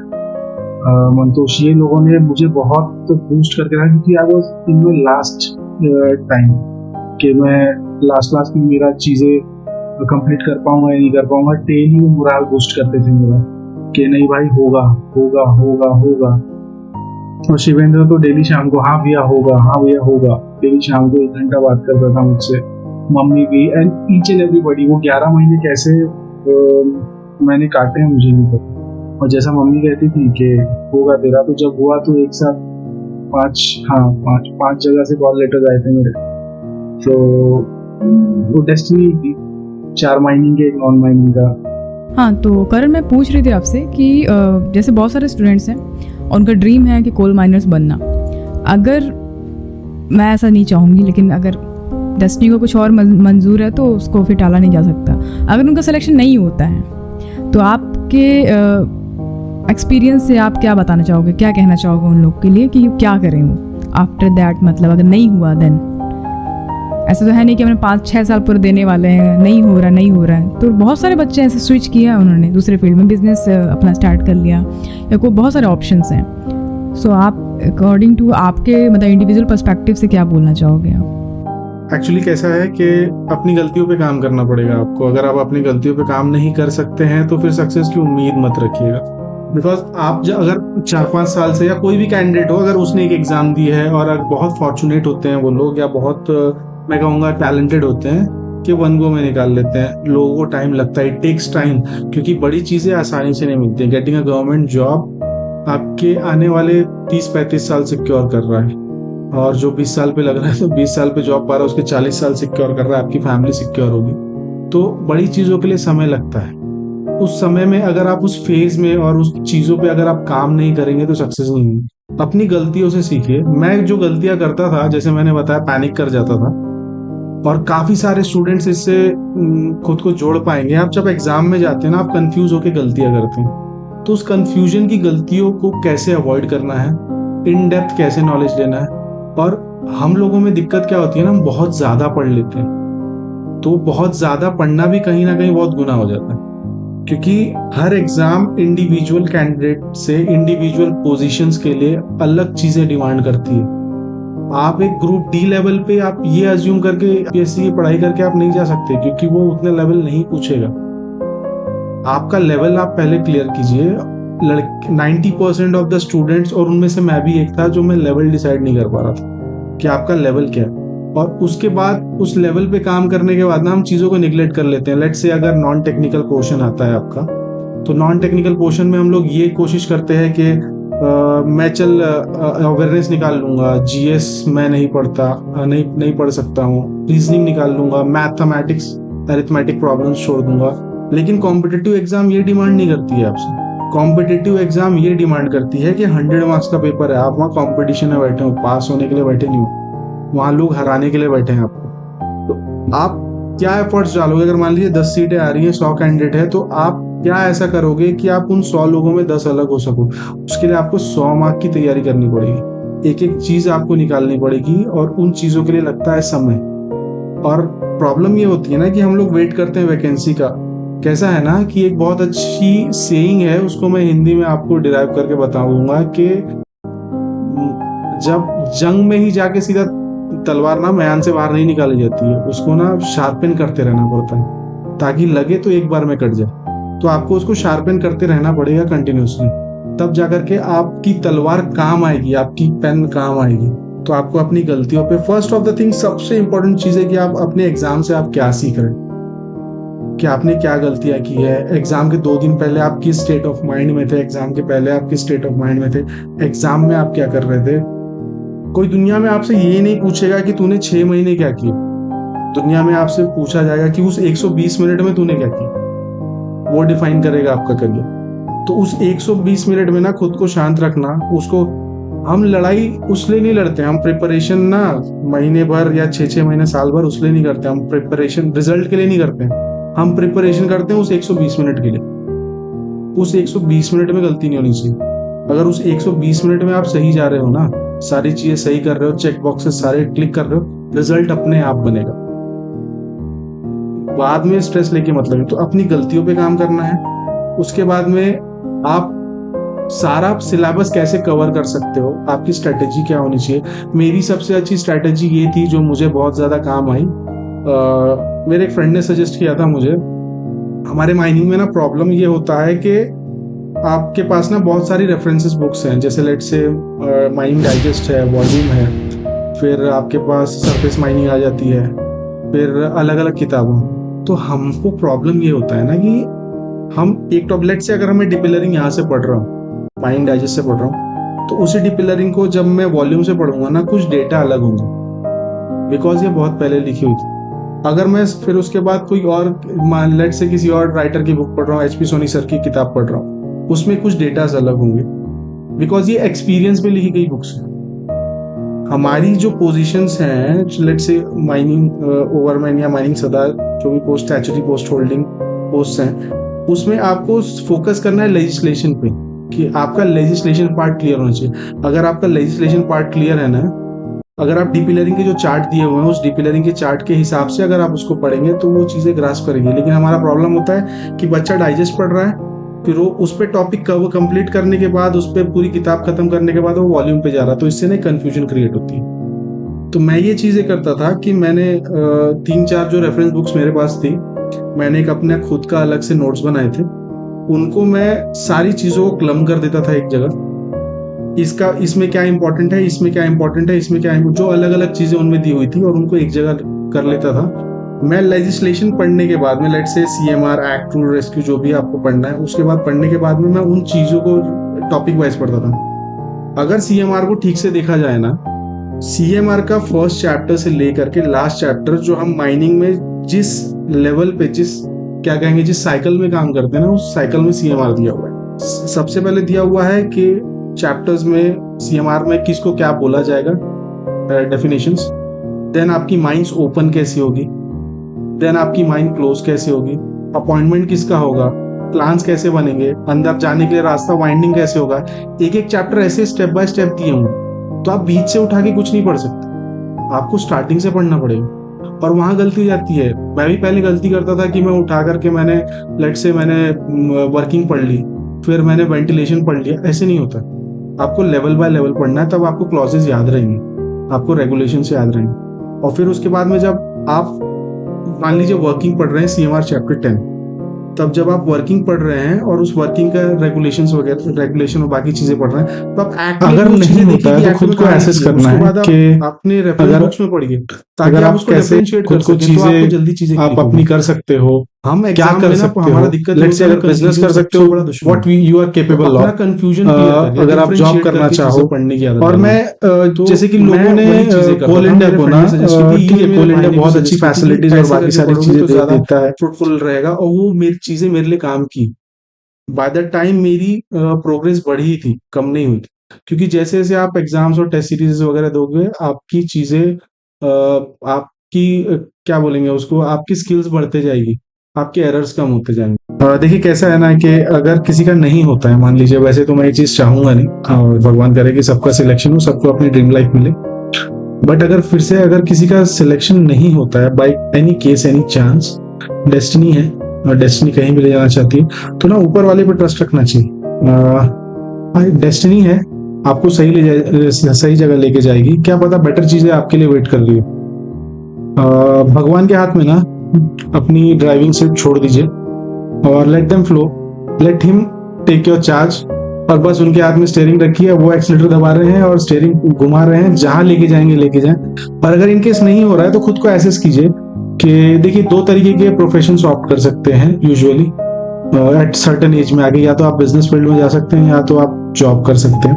मंतोष। ये लोगों ने मुझे बहुत बूस्ट करके रखा, क्योंकि I was in my last time कि मैं लास्ट में मेरा चीज़ें कंप्लीट कर पाऊंगा या नहीं कर पाऊंगा। डेली वो मोरल बूस्ट करते थे मेरा कि नहीं भाई होगा होगा होगा होगा। और शिवेंद्र तो डेली शाम को हाँ भैया होगा, हाँ भैया होगा, डेली शाम को 1 घंटा बात करता था मुझसे। मम्मी भी एंड ईच एंड एवरीबॉडी। वो 11 महीने कैसे मैंने काटे हैं मुझे नहीं पता। और जैसा मम्मी कहती थी कि होगा तेरा, तो जब हुआ तो एक साथ 5 जगह से कॉल लेटर आए थे मेरे। तो वो डेस्टिनी थी, 4 माइनिंग के, 1 नॉन माइनिंग का। हाँ, तो करण मैं पूछ रही थी आपसे कि जैसे बहुत सारे स्टूडेंट्स हैं और उनका ड्रीम है कि कोल माइनर्स बनना। अगर मैं ऐसा नहीं चाहूँगी, लेकिन अगर डेस्टिनी को कुछ और मंजूर है तो उसको फिर टाला नहीं जा सकता। अगर उनका सिलेक्शन नहीं होता है तो आपके एक्सपीरियंस से आप क्या बताना चाहोगे, क्या कहना चाहोगे उन लोग के लिए कि क्या करें वो आफ्टर दैट? मतलब अगर नहीं हुआ देन, ऐसा तो है नहीं कि हमने 5-6 साल पूरे देने वाले हैं, नहीं हो रहा है। तो बहुत सारे बच्चे ऐसे स्विच किया उन्होंने दूसरे फील्ड में, बिजनेस अपना स्टार्ट कर लिया, या कोई बहुत सारे ऑप्शंस हैं। सो आप अकॉर्डिंग टू आपके मतलब इंडिविजुअल पर्सपेक्टिव से क्या बोलना चाहोगे आप? एक्चुअली कैसा है कि अपनी गलतियों पे काम करना पड़ेगा आपको। अगर आप अपनी गलतियों पे काम नहीं कर सकते हैं तो फिर सक्सेस की उम्मीद मत रखिएगा। बिकॉज आप अगर 4-5 साल से, या कोई भी कैंडिडेट हो, अगर उसने एक एग्जाम दी है और अगर बहुत फॉर्चुनेट होते हैं वो लोग, या बहुत मैं कहूँगा टैलेंटेड होते हैं कि 1 गो में निकाल लेते हैं। लोगों को टाइम लगता है, इट टेक्स टाइम, क्योंकि बड़ी चीज़ें आसानी से नहीं मिलती। गेटिंग अ गवर्नमेंट जॉब आपके आने वाले 30-35 साल सिक्योर कर रहा है, और जो 20 साल पे लग रहा है तो 20 साल पे जॉब पा रहा है उसके 40 साल सिक्योर कर रहा है, आपकी फैमिली सिक्योर होगी। तो बड़ी चीज़ों के लिए समय लगता है। उस समय में अगर आप उस फेज में और उस चीज़ों पे अगर आप काम नहीं करेंगे तो सक्सेस नहीं होगी। अपनी गलतियों से सीखिए। मैं जो गलतियां करता था, जैसे मैंने बताया, पैनिक कर जाता था, और काफ़ी सारे स्टूडेंट्स इससे खुद को जोड़ पाएंगे। आप जब एग्जाम में जाते हैं ना, आप कंफ्यूज होकर गलतियां करते हैं, तो उस कंफ्यूजन की गलतियों को कैसे अवॉइड करना है, इन डेप्थ कैसे नॉलेज लेना है। और हम लोगों में दिक्कत क्या होती है ना, हम बहुत ज़्यादा पढ़ लेते हैं, तो बहुत ज़्यादा पढ़ना भी कहीं ना कहीं बहुत गुनाह हो जाता है, क्योंकि हर एग्ज़ाम इंडिविजुअल कैंडिडेट से इंडिविजुअल पोजीशंस के लिए अलग चीज़ें डिमांड करती है। आप एक ग्रुप डी लेवल पे आप ये अज्यूम करके यूपीएससी की पढ़ाई करके आप नहीं जा सकते, क्योंकि वो उतने लेवल नहीं पूछेगा। आपका लेवल आप पहले क्लियर कीजिए। 90% ऑफ द स्टूडेंट्स, और उनमें से मैं भी एक था, जो मैं लेवल डिसाइड नहीं कर पा रहा था कि आपका लेवल क्या है। और उसके बाद उस लेवल पे काम करने के बाद ना हम चीज़ों को निगलेक्ट कर लेते हैं। लेट्स से अगर नॉन टेक्निकल पोर्शन आता है आपका, तो नॉन टेक्निकल पोर्शन में हम लोग ये कोशिश करते हैं कि मैं चल अवेयरनेस निकाल लूंगा, जीएस मैं नहीं पढ़ता, नहीं पढ़ सकता हूँ, रीजनिंग निकाल लूंगा, मैथमेटिक्स अरिथमेटिक प्रॉब्लम्स छोड़ दूंगा। लेकिन कॉम्पिटिटिव एग्जाम ये डिमांड नहीं करती है आपसे कॉम्पिटिटिव एग्जाम ये डिमांड करती है कि 100 मार्क्स का पेपर है, आप वहाँ कॉम्पिटिशन में बैठे हो, पास होने के लिए बैठे नहीं हो, वहाँ लोग हराने के लिए बैठे हैं आपको। तो आप क्या एफर्ट्स डालोगे? अगर मान लीजिए 10 सीटें आ रही हैं, 100 कैंडिडेट है, तो आप क्या ऐसा करोगे कि आप उन 100 लोगों में 10 अलग हो सको? उसके लिए आपको 100 मार्क की तैयारी करनी पड़ेगी, एक एक चीज आपको निकालनी पड़ेगी, और उन चीजों के लिए लगता है समय। और प्रॉब्लम ये होती है ना कि हम लोग वेट करते हैं वैकेंसी का। कैसा है ना कि एक बहुत अच्छी सेइंग है, उसको मैं हिंदी में आपको डिराइव करके बताऊंगा कि जब जंग में ही जाके सीधा तलवार ना म्यान से बाहर नहीं निकाली जाती है, उसको ना शार्पन करते रहना पड़ता है ताकि लगे तो एक बार में कट जाए। तो आपको उसको शार्पन करते रहना पड़ेगा कंटिन्यूसली, तब जाकर के आपकी तलवार काम आएगी, आपकी पेन काम आएगी। तो आपको अपनी गलतियों पे फर्स्ट ऑफ द थिंग सबसे इंपॉर्टेंट चीज है कि आप अपने एग्जाम से आप क्या सीख रहे हैं, कि आपने क्या गलतियां की है। एग्जाम के 2 दिन पहले आप किस स्टेट ऑफ माइंड में थे, एग्जाम के पहले आप किस स्टेट ऑफ माइंड में थे, एग्जाम में आप क्या कर रहे थे। कोई दुनिया में आपसे ये नहीं पूछेगा कि तूने 6 महीने क्या किए, दुनिया में आपसे पूछा जाएगा कि उस 120 मिनट में तूने क्या किया। वो डिफाइन करेगा आपका करियर। तो उस 120 मिनट में ना खुद को शांत रखना। उसको हम लड़ाई उसलिए नहीं लड़ते, हम प्रिपरेशन ना महीने भर या 6-6 महीने साल भर उसलिए नहीं करते, हम प्रिपरेशन रिजल्ट के लिए नहीं करते हैं, हम प्रिपरेशन करते हैं उस 120 मिनट के लिए। उस 120 मिनट में गलती नहीं होनी चाहिए। अगर उस 120 मिनट में आप सही जा रहे हो ना, सारी चीजें सही कर रहे हो, चेक बॉक्सेस सारे क्लिक कर रहे हो, रिजल्ट अपने आप बनेगा। बाद में स्ट्रेस लेके मतलब है। तो अपनी गलतियों पे काम करना है। उसके बाद में आप सारा सिलेबस कैसे कवर कर सकते हो, आपकी स्ट्रेटेजी क्या होनी चाहिए। मेरी सबसे अच्छी स्ट्रेटेजी ये थी जो मुझे बहुत ज्यादा काम आई। मेरे एक फ्रेंड ने सजेस्ट किया था मुझे। हमारे माइनिंग में ना प्रॉब्लम ये होता है कि आपके पास ना बहुत सारी रेफरेंसेस बुक्स हैं, जैसे लेट से माइनिंग डाइजेस्ट है, वॉल्यूम है, फिर आपके पास सरफेस माइनिंग आ जाती है, फिर अलग अलग किताबों। तो हमको प्रॉब्लम ये होता है ना कि हम एक टॉपलेट से अगर हमें डिपिलरिंग यहाँ से पढ़ रहा हूँ, माइनिंग डाइजेस्ट से पढ़ रहा हूँ, तो उसी डिपिलरिंग को जब मैं वॉल्यूम से पढ़ूंगा ना, कुछ डेटा अलग होंगे, बिकॉज ये बहुत पहले लिखी हुई थी। अगर मैं फिर उसके बाद कोई और लेट से किसी और राइटर की बुक पढ़ रहा हूँ, एचपी सोनी सर की किताब पढ़ रहा हूँ, उसमें कुछ डेटास अलग होंगे, बिकॉज ये एक्सपीरियंस पे लिखी गई बुक्स है। हमारी जो पोजीशंस हैं, लेट से माइनिंग ओवरमैन या माइनिंग सरदार, जो भी post statutory post holding post हैं, उसमें आपको फोकस करना है लेजिस्लेशन पे, कि आपका लेजिस्लेशन पार्ट क्लियर होना चाहिए। अगर आपका लेजिस्लेशन पार्ट क्लियर है ना, अगर आप डिपिलरिंग के जो चार्ट दिए हुए हैं, उस डिपिलरिंग के चार्ट के हिसाब से अगर आप उसको पढ़ेंगे तो वो चीजें ग्रास्प करेंगे। लेकिन हमारा प्रॉब्लम होता है कि बच्चा डाइजेस्ट पढ़ रहा है, फिर वो उस पर टॉपिक कंप्लीट करने के बाद, उस पर पूरी किताब खत्म करने के बाद वो वॉल्यूम पे जा रहा है, तो इससे ना कंफ्यूजन क्रिएट होती है। तो मैं ये चीजें करता था कि मैंने 3-4 जो रेफरेंस बुक्स मेरे पास थी, मैंने एक अपने खुद का अलग से नोट्स बनाए थे, उनको मैं सारी चीजों को क्लम कर देता था एक जगह। इसमें क्या इंपॉर्टेंट है, इसमें क्या इंपॉर्टेंट है, इसमें क्या जो अलग अलग चीजें उनमें दी हुई थी, और उनको एक जगह कर लेता था। मैं लेजिस्लेशन पढ़ने के बाद में, लेट से सीएमआर एक्ट, रूल रेस्क्यू, जो भी आपको पढ़ना है, उसके बाद पढ़ने के बाद में मैं उन चीजों को टॉपिक वाइज पढ़ता था। अगर सीएमआर को ठीक से देखा जाए ना, सीएमआर का फर्स्ट चैप्टर से लेकर के लास्ट चैप्टर, जो हम माइनिंग में जिस लेवल पे, जिस क्या कहेंगे, जिस साइकिल में काम करते हैं ना, उस साइकिल में सीएमआर दिया हुआ है। सबसे पहले दिया हुआ है कि चैप्टर्स में सीएमआर में किसको क्या बोला जाएगा, डेफिनेशंस। देन आपकी माइंड्स ओपन कैसी होगी, देन आपकी माइंड क्लोज कैसे होगी, अपॉइंटमेंट किसका होगा, प्लान्स कैसे बनेंगे, अंदर जाने के लिए रास्ता वाइंडिंग कैसे होगा। एक एक चैप्टर ऐसे स्टेप बाय स्टेप दिए होंगे, तो आप बीच से उठा के कुछ नहीं पढ़ सकते, आपको स्टार्टिंग से पढ़ना पड़ेगा। और वहां गलती हो जाती है। मैं भी पहले गलती करता था कि मैं उठा करके मैंने लेट से मैंने वर्किंग पढ़ ली, फिर मैंने वेंटिलेशन पढ़ लिया। ऐसे नहीं होता, आपको लेवल बाय लेवल पढ़ना है, तब आपको क्लॉजेस याद रहेंगे, आपको रेगुलेशन से याद रहेंगे। और फिर उसके बाद में जब आप मान लीजिए वर्किंग पढ़ रहे हैं, सीएमआर चैप्टर 10, तब जब आप वर्किंग पढ़ रहे हैं और उस वर्किंग का रेगुलेशंस वगैरह, रेगुलेशन और बाकी चीजें पढ़ रहे हैं, तो आप एक्ट अगर नहीं होता है तो खुद को एसेस करना है कि अपने रेफरेंस बुक्स में पढ़िए, ताकि आप उसको कैसे डिफरेंशिएट खुद कर को सकें, तो आपको जल्दी चीजें चीजें आप अपनी कर सकते हो। हम क्या एग्जाम कर में ना सकते हमारा हो, दिक्कत लेट्स से अगर बिजनेस कर सकते हो, what you are capable of. Confusion अगर आप जॉब करना चाहो, पढ़ने की आदत और मैं जैसे कि लोगों ने कोल इंडिया को ना, ठीक है, कोल इंडिया बहुत अच्छी फैसिलिटीज और बाकी सारी चीजें देता है, फ्रूटफुल रहेगा, और वो मेरी चीजें मेरे लिए काम की। बाय द टाइम मेरी प्रोग्रेस बढ़ी थी, कम नहीं हुई थी। क्योंकि जैसे जैसे आप एग्जाम्स और टेस्ट सीरीज वगैरह दोगे, आपकी चीजें आपकी क्या बोलेंगे उसको, आपकी स्किल्स बढ़ते जाएगी, आपके एरर्स कम होते जाएंगे। देखिए कैसा है ना कि अगर किसी का नहीं होता है, मान लीजिए, वैसे तो मैं ये चीज चाहूंगा नहीं, और भगवान करे कि सबका सिलेक्शन हो, सबको अपनी ड्रीम लाइफ मिले, बट अगर फिर से अगर किसी का सिलेक्शन नहीं होता है by any case any chance, destiny है और डेस्टिनी कहीं भी ले जाना चाहती है, तो ना ऊपर वाले पे ट्रस्ट रखना चाहिए। डेस्टिनी है, आपको सही जगह लेके जाएगी, क्या पता बेटर चीजें आपके लिए वेट कर रही हो। भगवान के हाथ में ना अपनी ड्राइविंग सीट छोड़ दीजिए और let them flow, let him take your charge, और बस उनके हाथ में स्टीयरिंग रखी है, वो एक्सीलरेटर दबा रहे हैं और स्टीयरिंग घुमा रहे हैं, जहां लेके जाएंगे लेके जाएं। और अगर इनकेस नहीं हो रहा है तो खुद को एसेस कीजिए कि देखिए, दो तरीके के प्रोफेशन ऑप्ट कर सकते हैं यूजुअली एट सर्टेन एज में आगे, या तो आप बिजनेस फील्ड में जा सकते हैं या तो आप जॉब कर सकते हैं।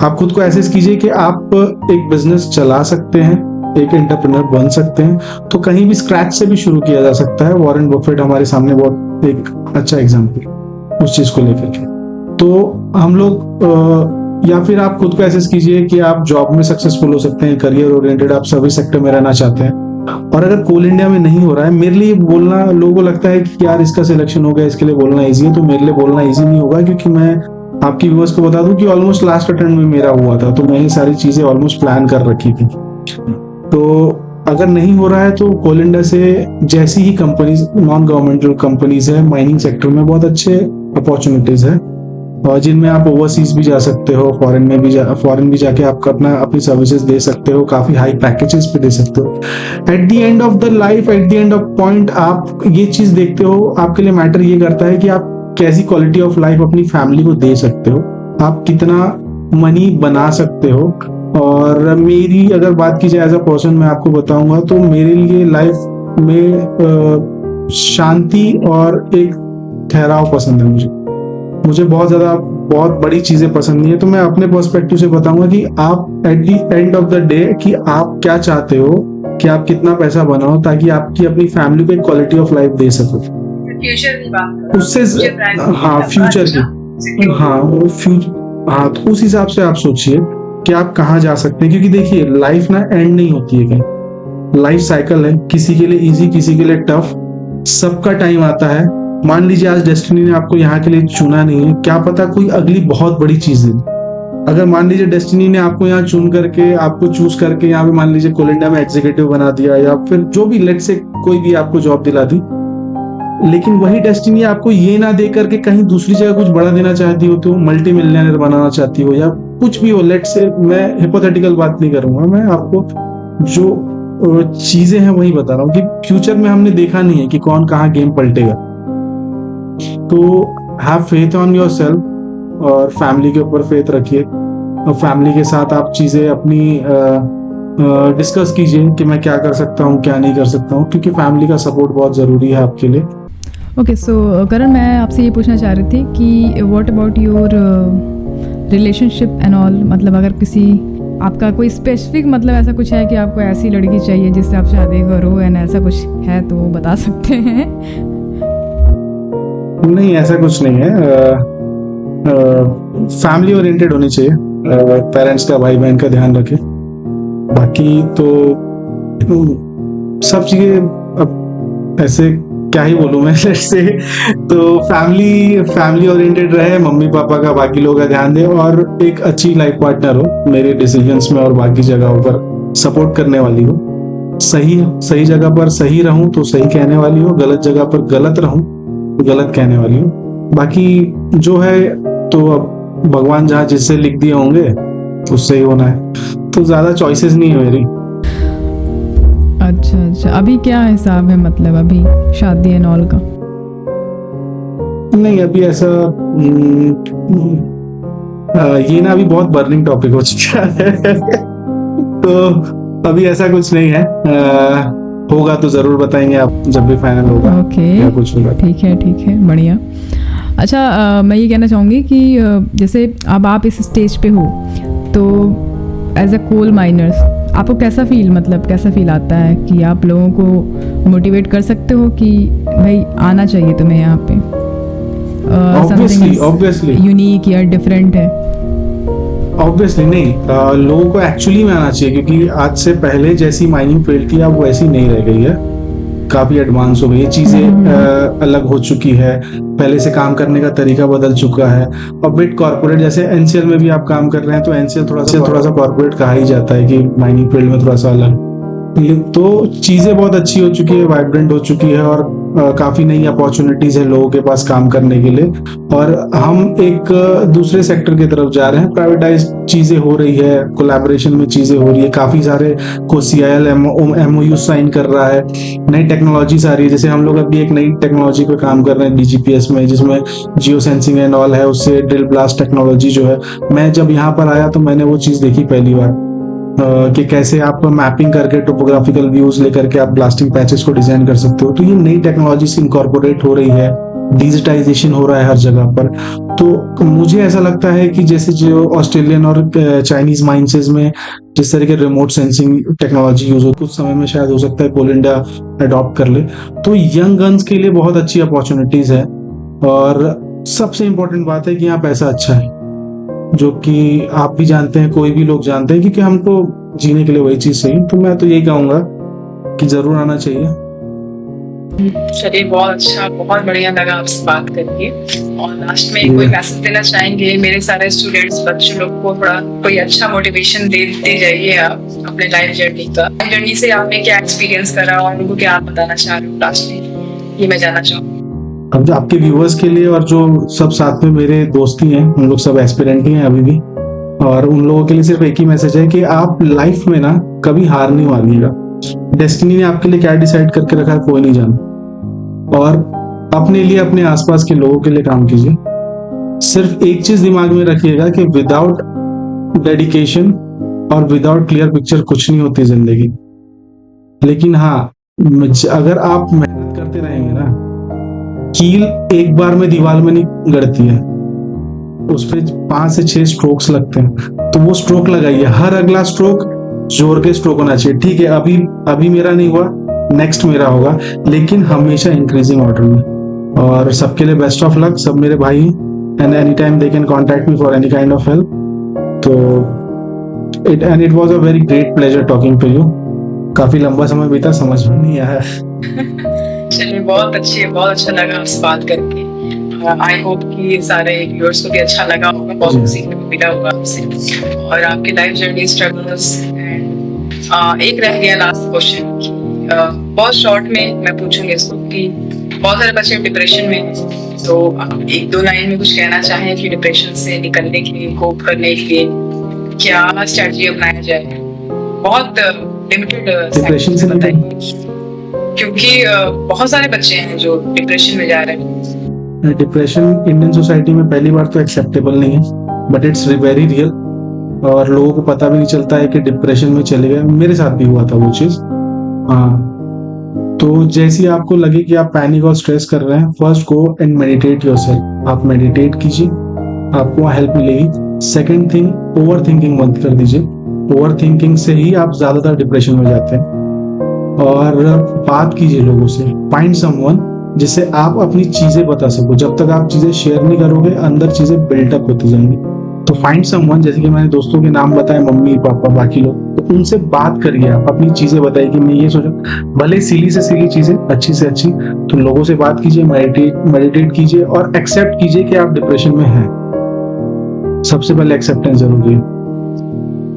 आप खुद को एसेस कीजिए कि आप एक बिजनेस चला सकते हैं, एक एंटरप्रेन्योर बन सकते हैं, तो कहीं भी स्क्रैच से भी शुरू किया जा सकता है। वॉरेन बफेट हमारे सामने बहुत एक अच्छा एग्जाम्पल उस चीज को लेकर के। तो हम लोग या फिर आप खुद को एसेस कीजिए कि आप जॉब में सक्सेसफुल हो सकते हैं, करियर ओरिएंटेड, आप सर्विस सेक्टर में रहना चाहते हैं। और अगर कोल इंडिया में नहीं हो रहा है, मेरे लिए बोलना, लोगों को लगता है कि यार इसका सिलेक्शन हो गया, इसके लिए बोलना इजी है, तो मेरे लिए बोलना इजी नहीं होगा, क्योंकि मैं आपकी व्यूअर्स को बता दूं कि ऑलमोस्ट लास्ट अटेम्प्ट में मेरा हुआ था, तो मैं ये सारी चीजें ऑलमोस्ट प्लान कर रखी थी। तो अगर नहीं हो रहा है तो कोल इंडिया से जैसी ही कंपनीज, नॉन गवर्नमेंटल कंपनीज है, माइनिंग सेक्टर में बहुत अच्छे अपॉर्चुनिटीज है, और जिनमें आप ओवरसीज भी जा सकते हो, फॉरेन भी जाके आप अपनी सर्विसेज दे सकते हो, काफी हाई पैकेजेस पे दे सकते हो। At the end of the life, at the end of point, आप ये चीज देखते हो, आपके लिए मैटर ये करता है कि आप कैसी क्वालिटी ऑफ लाइफ अपनी फैमिली को दे सकते हो, आप कितना मनी बना सकते हो। और मेरी अगर बात की जाए एज अ पर्सन, मैं आपको बताऊंगा तो मेरे लिए लाइफ में शांति और एक ठहराव पसंद है। मुझे बहुत बड़ी चीजें पसंद नहीं है। तो मैं अपने पर्सपेक्टिव से बताऊंगा कि आप at the end of the day कि आप क्या चाहते हो, कि आप कितना पैसा बनाओ ताकि आपकी अपनी फैमिली को एक क्वालिटी ऑफ लाइफ दे सको। फ्यूचर की बात उससे हाँ, फ्यूचर की, हाँ, तो उस हिसाब से आप सोचिए कि आप कहाँ जा सकते हैं। क्योंकि देखिए, लाइफ ना एंड नहीं होती है कहीं, लाइफ साइकिल है, किसी के लिए इजी, किसी के लिए टफ, सबका टाइम आता है। मान लीजिए आज डेस्टिनी ने आपको यहाँ के लिए चुना नहीं है, क्या पता कोई अगली बहुत बड़ी चीज है। अगर मान लीजिए डेस्टिनी ने आपको यहाँ चुन करके, आपको चूज करके यहाँ पे मान लीजिए कोल इंडिया में एग्जीक्यूटिव बना दिया, या फिर जो भी लेट से कोई भी आपको जॉब दिला दी, लेकिन वही डेस्टिनी आपको ये ना दे करके कहीं दूसरी जगह कुछ बड़ा देना चाहती हो, तो मल्टी मिलियनर बनाना चाहती हो, या कुछ भी हो, लेट से, मैं हिपोथेटिकल बात नहीं करूंगा, मैं आपको जो चीजें हैं वही बता रहा हूँ कि फ्यूचर में हमने देखा नहीं है कि कौन कहाँ गेम पलटेगा। तो हैव फेथ ऑन योरसेल्फ और फैमिली के ऊपर फेथ रखिए, और फैमिली के साथ आप चीजें अपनी डिस्कस कीजिए कि मैं क्या कर सकता हूँ, क्या नहीं कर सकता हूँ, क्योंकि फैमिली का सपोर्ट बहुत जरूरी है आपके लिए। ओके, सो करण, मैं आपसे ये पूछना चाह रही थी कि what about your relationship and all, मतलब अगर किसी आपका कोई स्पेसिफिक मतलब ऐसा कुछ है कि आपको ऐसी लड़की चाहिए जिससे आप शादी करो, एंड ऐसा कुछ है तो वो बता सकते हैं। नहीं, ऐसा कुछ नहीं है, फैमिली ओरिएंटेड होनी चाहिए, पेरेंट्स का, भाई बहन का ध्यान रखे, बाकी तो सब चीजें अब ऐसे क्या ही बोलूं मैं से। तो फैमिली ओरिएंटेड रहे, मम्मी पापा का, बाकी लोगों का ध्यान दे, और एक अच्छी लाइफ पार्टनर हो, मेरे डिसीजंस में और बाकी जगहों पर सपोर्ट करने वाली हो, सही जगह पर सही रहूं तो सही कहने वाली हो, गलत जगह पर गलत रहूं तो गलत कहने वाली हो। बाकी जो है तो अब भगवान जहाँ जिससे लिख दिए होंगे उससे ही होना है, तो ज्यादा चॉइसेस नहीं है मेरी। अच्छा, अभी क्या हिसाब है, मतलब अभी शादी एंड ऑल का? नहीं, अभी ऐसा ये ना अभी बहुत बर्निंग टॉपिक हो चुका है तो अभी ऐसा कुछ नहीं है, होगा तो जरूर बताएंगे आप जब भी फाइनल होगा। ओके, कुछ होगा। ठीक है, बढ़िया। अच्छा, मैं ये कहना चाहूँगी कि जैसे अब आप इस स्टेज पे हो, तो एज अ कोल माइनर्स आपको कैसा फील आता है कि आप लोगों को मोटिवेट कर सकते हो कि भाई आना चाहिए तुम्हें यहाँ पे? ऑब्वियसली यूनिक या डिफरेंट है? ऑब्वियसली नहीं, लोगों को एक्चुअली में आना चाहिए, क्योंकि आज से पहले जैसी माइनिंग फील्ड थी अब वैसी नहीं रह गई है, काफी एडवांस हो गई है चीजें, अलग हो चुकी है, पहले से काम करने का तरीका बदल चुका है। और बिट कॉर्पोरेट, जैसे एनसीएल में भी आप काम कर रहे हैं तो एनसीएल थोड़ा सा कॉर्पोरेट कहा ही जाता है कि माइनिंग फील्ड में थोड़ा सा अलग। तो चीजें बहुत अच्छी हो चुकी है, वाइब्रेंट हो चुकी है, और काफी नई अपॉर्चुनिटीज है लोगों के पास काम करने के लिए। और हम एक दूसरे सेक्टर की तरफ जा रहे हैं, प्राइवेटाइज चीजें हो रही है, कोलैबोरेशन में चीजें हो रही है, काफी सारे को CIL MOU साइन कर रहा है, नई टेक्नोलॉजीज आ रही है। जैसे हम लोग अभी एक नई टेक्नोलॉजी पे काम कर रहे हैं DGPS में, जिसमें जियो सेंसिंग एंड ऑल है, उससे ड्रिल ब्लास्ट टेक्नोलॉजी जो है, मैं जब यहाँ पर आया तो मैंने वो चीज देखी पहली बार, कि कैसे आप मैपिंग करके टोपोग्राफिकल व्यूज लेकर के आप ब्लास्टिंग पैचेस को डिजाइन कर सकते हो। तो ये नई टेक्नोलॉजी इनकॉर्पोरेट हो रही है, डिजिटाइजेशन हो रहा है हर जगह पर। तो मुझे ऐसा लगता है कि जैसे जो ऑस्ट्रेलियन और चाइनीज माइंसेस में जिस तरह के रिमोट सेंसिंग टेक्नोलॉजी यूज हो, कुछ समय में शायद हो सकता है कोल इंडिया अडॉप्ट कर ले, तो यंग गन्स के लिए बहुत अच्छी अपॉर्चुनिटीज है। और सबसे इंपॉर्टेंट बात है कि यहाँ पैसा अच्छा है, जो कि आप भी जानते हैं, कोई भी लोग जानते हैं, क्योंकि हमको जीने के लिए वही चीज चाहिए। तो मैं तो यही कहूंगा कि जरूर आना चाहिए। चलिए, बहुत अच्छा, बहुत बढ़िया लगा आपसे बात करके। और लास्ट में कोई मैसेज देना चाहेंगे मेरे सारे स्टूडेंट्स, बच्चों लोग को? थोड़ा कोई अच्छा मोटिवेशन देते जाइए आप अपने लाइफ जर्नी से आपने क्या एक्सपीरियंस करा और उनको क्या आप बताना चाह रहे हो लास्ट में, ये मैं जानना चाहूँगा। अब जो आपके व्यूअर्स के लिए और जो सब साथ में मेरे दोस्ती हैं, उन लोग सब एस्पिरेंट ही हैं अभी भी, और उन लोगों के लिए सिर्फ एक ही मैसेज है कि आप लाइफ में ना कभी हार नहीं मानिएगा। डेस्टिनी ने आपके लिए क्या डिसाइड करके रखा है कोई नहीं जानता, और अपने लिए, अपने आसपास के लोगों के लिए काम कीजिए। सिर्फ एक चीज दिमाग में रखिएगा कि विदाउट डेडिकेशन और विदाउट क्लियर पिक्चर कुछ नहीं होती जिंदगी। लेकिन हाँ, अगर आप मेहनत करते रहेंगे ना, कील एक बार में दीवार में नहीं गड़ती है, उस पे 5 से 6 स्ट्रोक्स लगते हैं। तो वो स्ट्रोक लगाइए, हर अगला स्ट्रोक जोर के स्ट्रोक होना चाहिए। ठीक है, अभी मेरा नहीं हुआ, नेक्स्ट मेरा होगा, लेकिन हमेशा इंक्रीजिंग ऑर्डर में। और सबके लिए बेस्ट ऑफ लक, सब मेरे भाई हैं, and any time they can contact me for any kind of help. तो it was a very great pleasure talking to you. काफी लंबा समय बीता, समझ में नहीं आया। चलिए, बहुत अच्छा लगा आपसे बात करके। आई होप कि सारे व्यूअर्स को भी अच्छा लगा होगा, बहुत सीखने को मिला होगा आपसे और आपकी लाइफ जर्नी, स्ट्रगल्स। एंड एक रह गया लास्ट क्वेश्चन, बहुत शॉर्ट में मैं पूछूंगी इसको कि बहुत सारे बच्चे डिप्रेशन में हैं, तो आप 1-2 लाइन में कुछ कहना चाहें कि डिप्रेशन से निकलने के लिए, कोप करने के लिए क्या स्ट्रेटजी अपनाया जाए? बहुत लिमिटेड डिप्रेशन से बताइए, क्योंकि बहुत सारे बच्चे हैं जो डिप्रेशन में जा रहे हैं। डिप्रेशन इंडियन सोसाइटी में पहली बार तो एक्सेप्टेबल नहीं है, बट इट्स वेरी रियल, और लोगों को पता भी नहीं चलता है कि डिप्रेशन में चले गए। मेरे साथ भी हुआ था वो चीज। हाँ, तो जैसे आपको लगे कि आप पैनिक और स्ट्रेस कर रहे हैं, first go and meditate yourself. आप मेडिटेट कीजिए, आपको हेल्प मिलेगी। सेकंड थिंग, ओवर थिंकिंग मत कर दीजिए। ओवर थिंकिंग से ही आप ज्यादातर डिप्रेशन में जाते हैं। और बात कीजिए लोगों से, फाइंड समवन जिससे आप अपनी चीजें बता सको। जब तक आप चीजें शेयर नहीं करोगे, अंदर चीजें बिल्टअप होती जाएंगी। तो फाइंड समवन, जैसे कि मैंने दोस्तों के नाम बताए, मम्मी पापा बाकी लोग, तो उनसे बात करिए। आप अपनी चीजें बताइए कि मैं ये सोचा, भले सिली से सिली चीजें, अच्छी से अच्छी, तो लोगों से बात कीजिए, मेडिटेट कीजिए और एक्सेप्ट कीजिए कि आप डिप्रेशन में हैं। सबसे पहले एक्सेप्टेंस जरूरी है।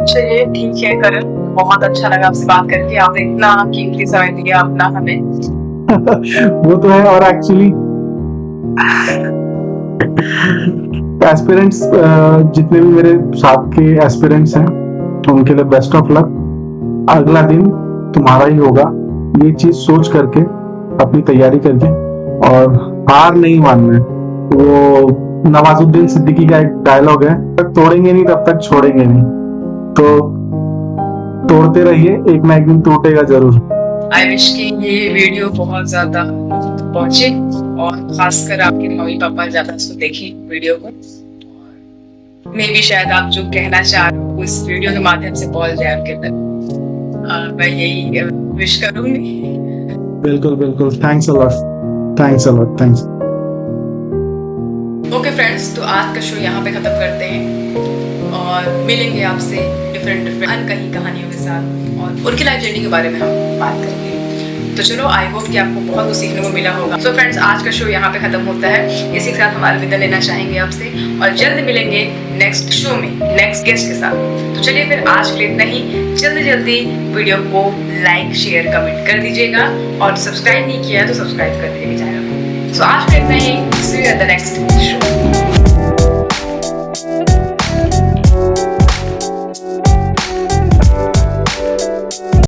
चलिए, ठीक है करण, बहुत अच्छा लगा आपसे बात करके। आपने इतना कीमती समय दिया अपना हमें। वो तो है, और एक्चुअली एस्पिरेंट्स, जितने भी मेरे साथ के एस्पिरेंट्स हैं, उनके लिए बेस्ट ऑफ लक। अगला दिन तुम्हारा ही होगा, ये चीज सोच करके, अपनी तैयारी करके, और हार नहीं मानना है। वो नवाजुद्दीन सिद्दीकी का एक डायलॉग है, तब तोड़ेंगे नहीं तब तक छोड़ेंगे नहीं। तो तोड़ते रहिए, एक ना एक दिन टूटेगा जरूर। आई विश कि ये वीडियो बहुत ज्यादा पहुंचे और खासकर आपके मम्मी पापा ज्यादा उसको देखें वीडियो को। मे भी शायद आप जो कहना चाह रहे हो इस वीडियो के माध्यम से पहुंच जाए आपके तक। मैं यही विश करूंगी। बिल्कुल बिल्कुल, थैंक्स अ लॉट, थैंक्स। का शो यहाँ पे ख़त्म करते हैं और मिलेंगे आपसे डिफरेंट अनकही कहानियों के साथ और उनकी लाइफ जर्नी के बारे में हम बात करेंगे। तो चलो, आई होप कि आपको बहुत कुछ सीखने को मिला होगा। सो फ्रेंड्स, आज का शो यहाँ पे ख़त्म होता है। इसी के साथ हमारा विदा लेना चाहेंगे आपसे और जल्द मिलेंगे नेक्स्ट शो में नेक्स्ट गेस्ट के साथ। तो चलिए फिर आज के लिए इतना ही। जल्दी वीडियो को लाइक शेयर कमेंट कर दीजिएगा और सब्सक्राइब नहीं किया है तो सब्सक्राइब कर दीजिएगा चैनल को। सो आज के लिए इतना ही। See you at the next show.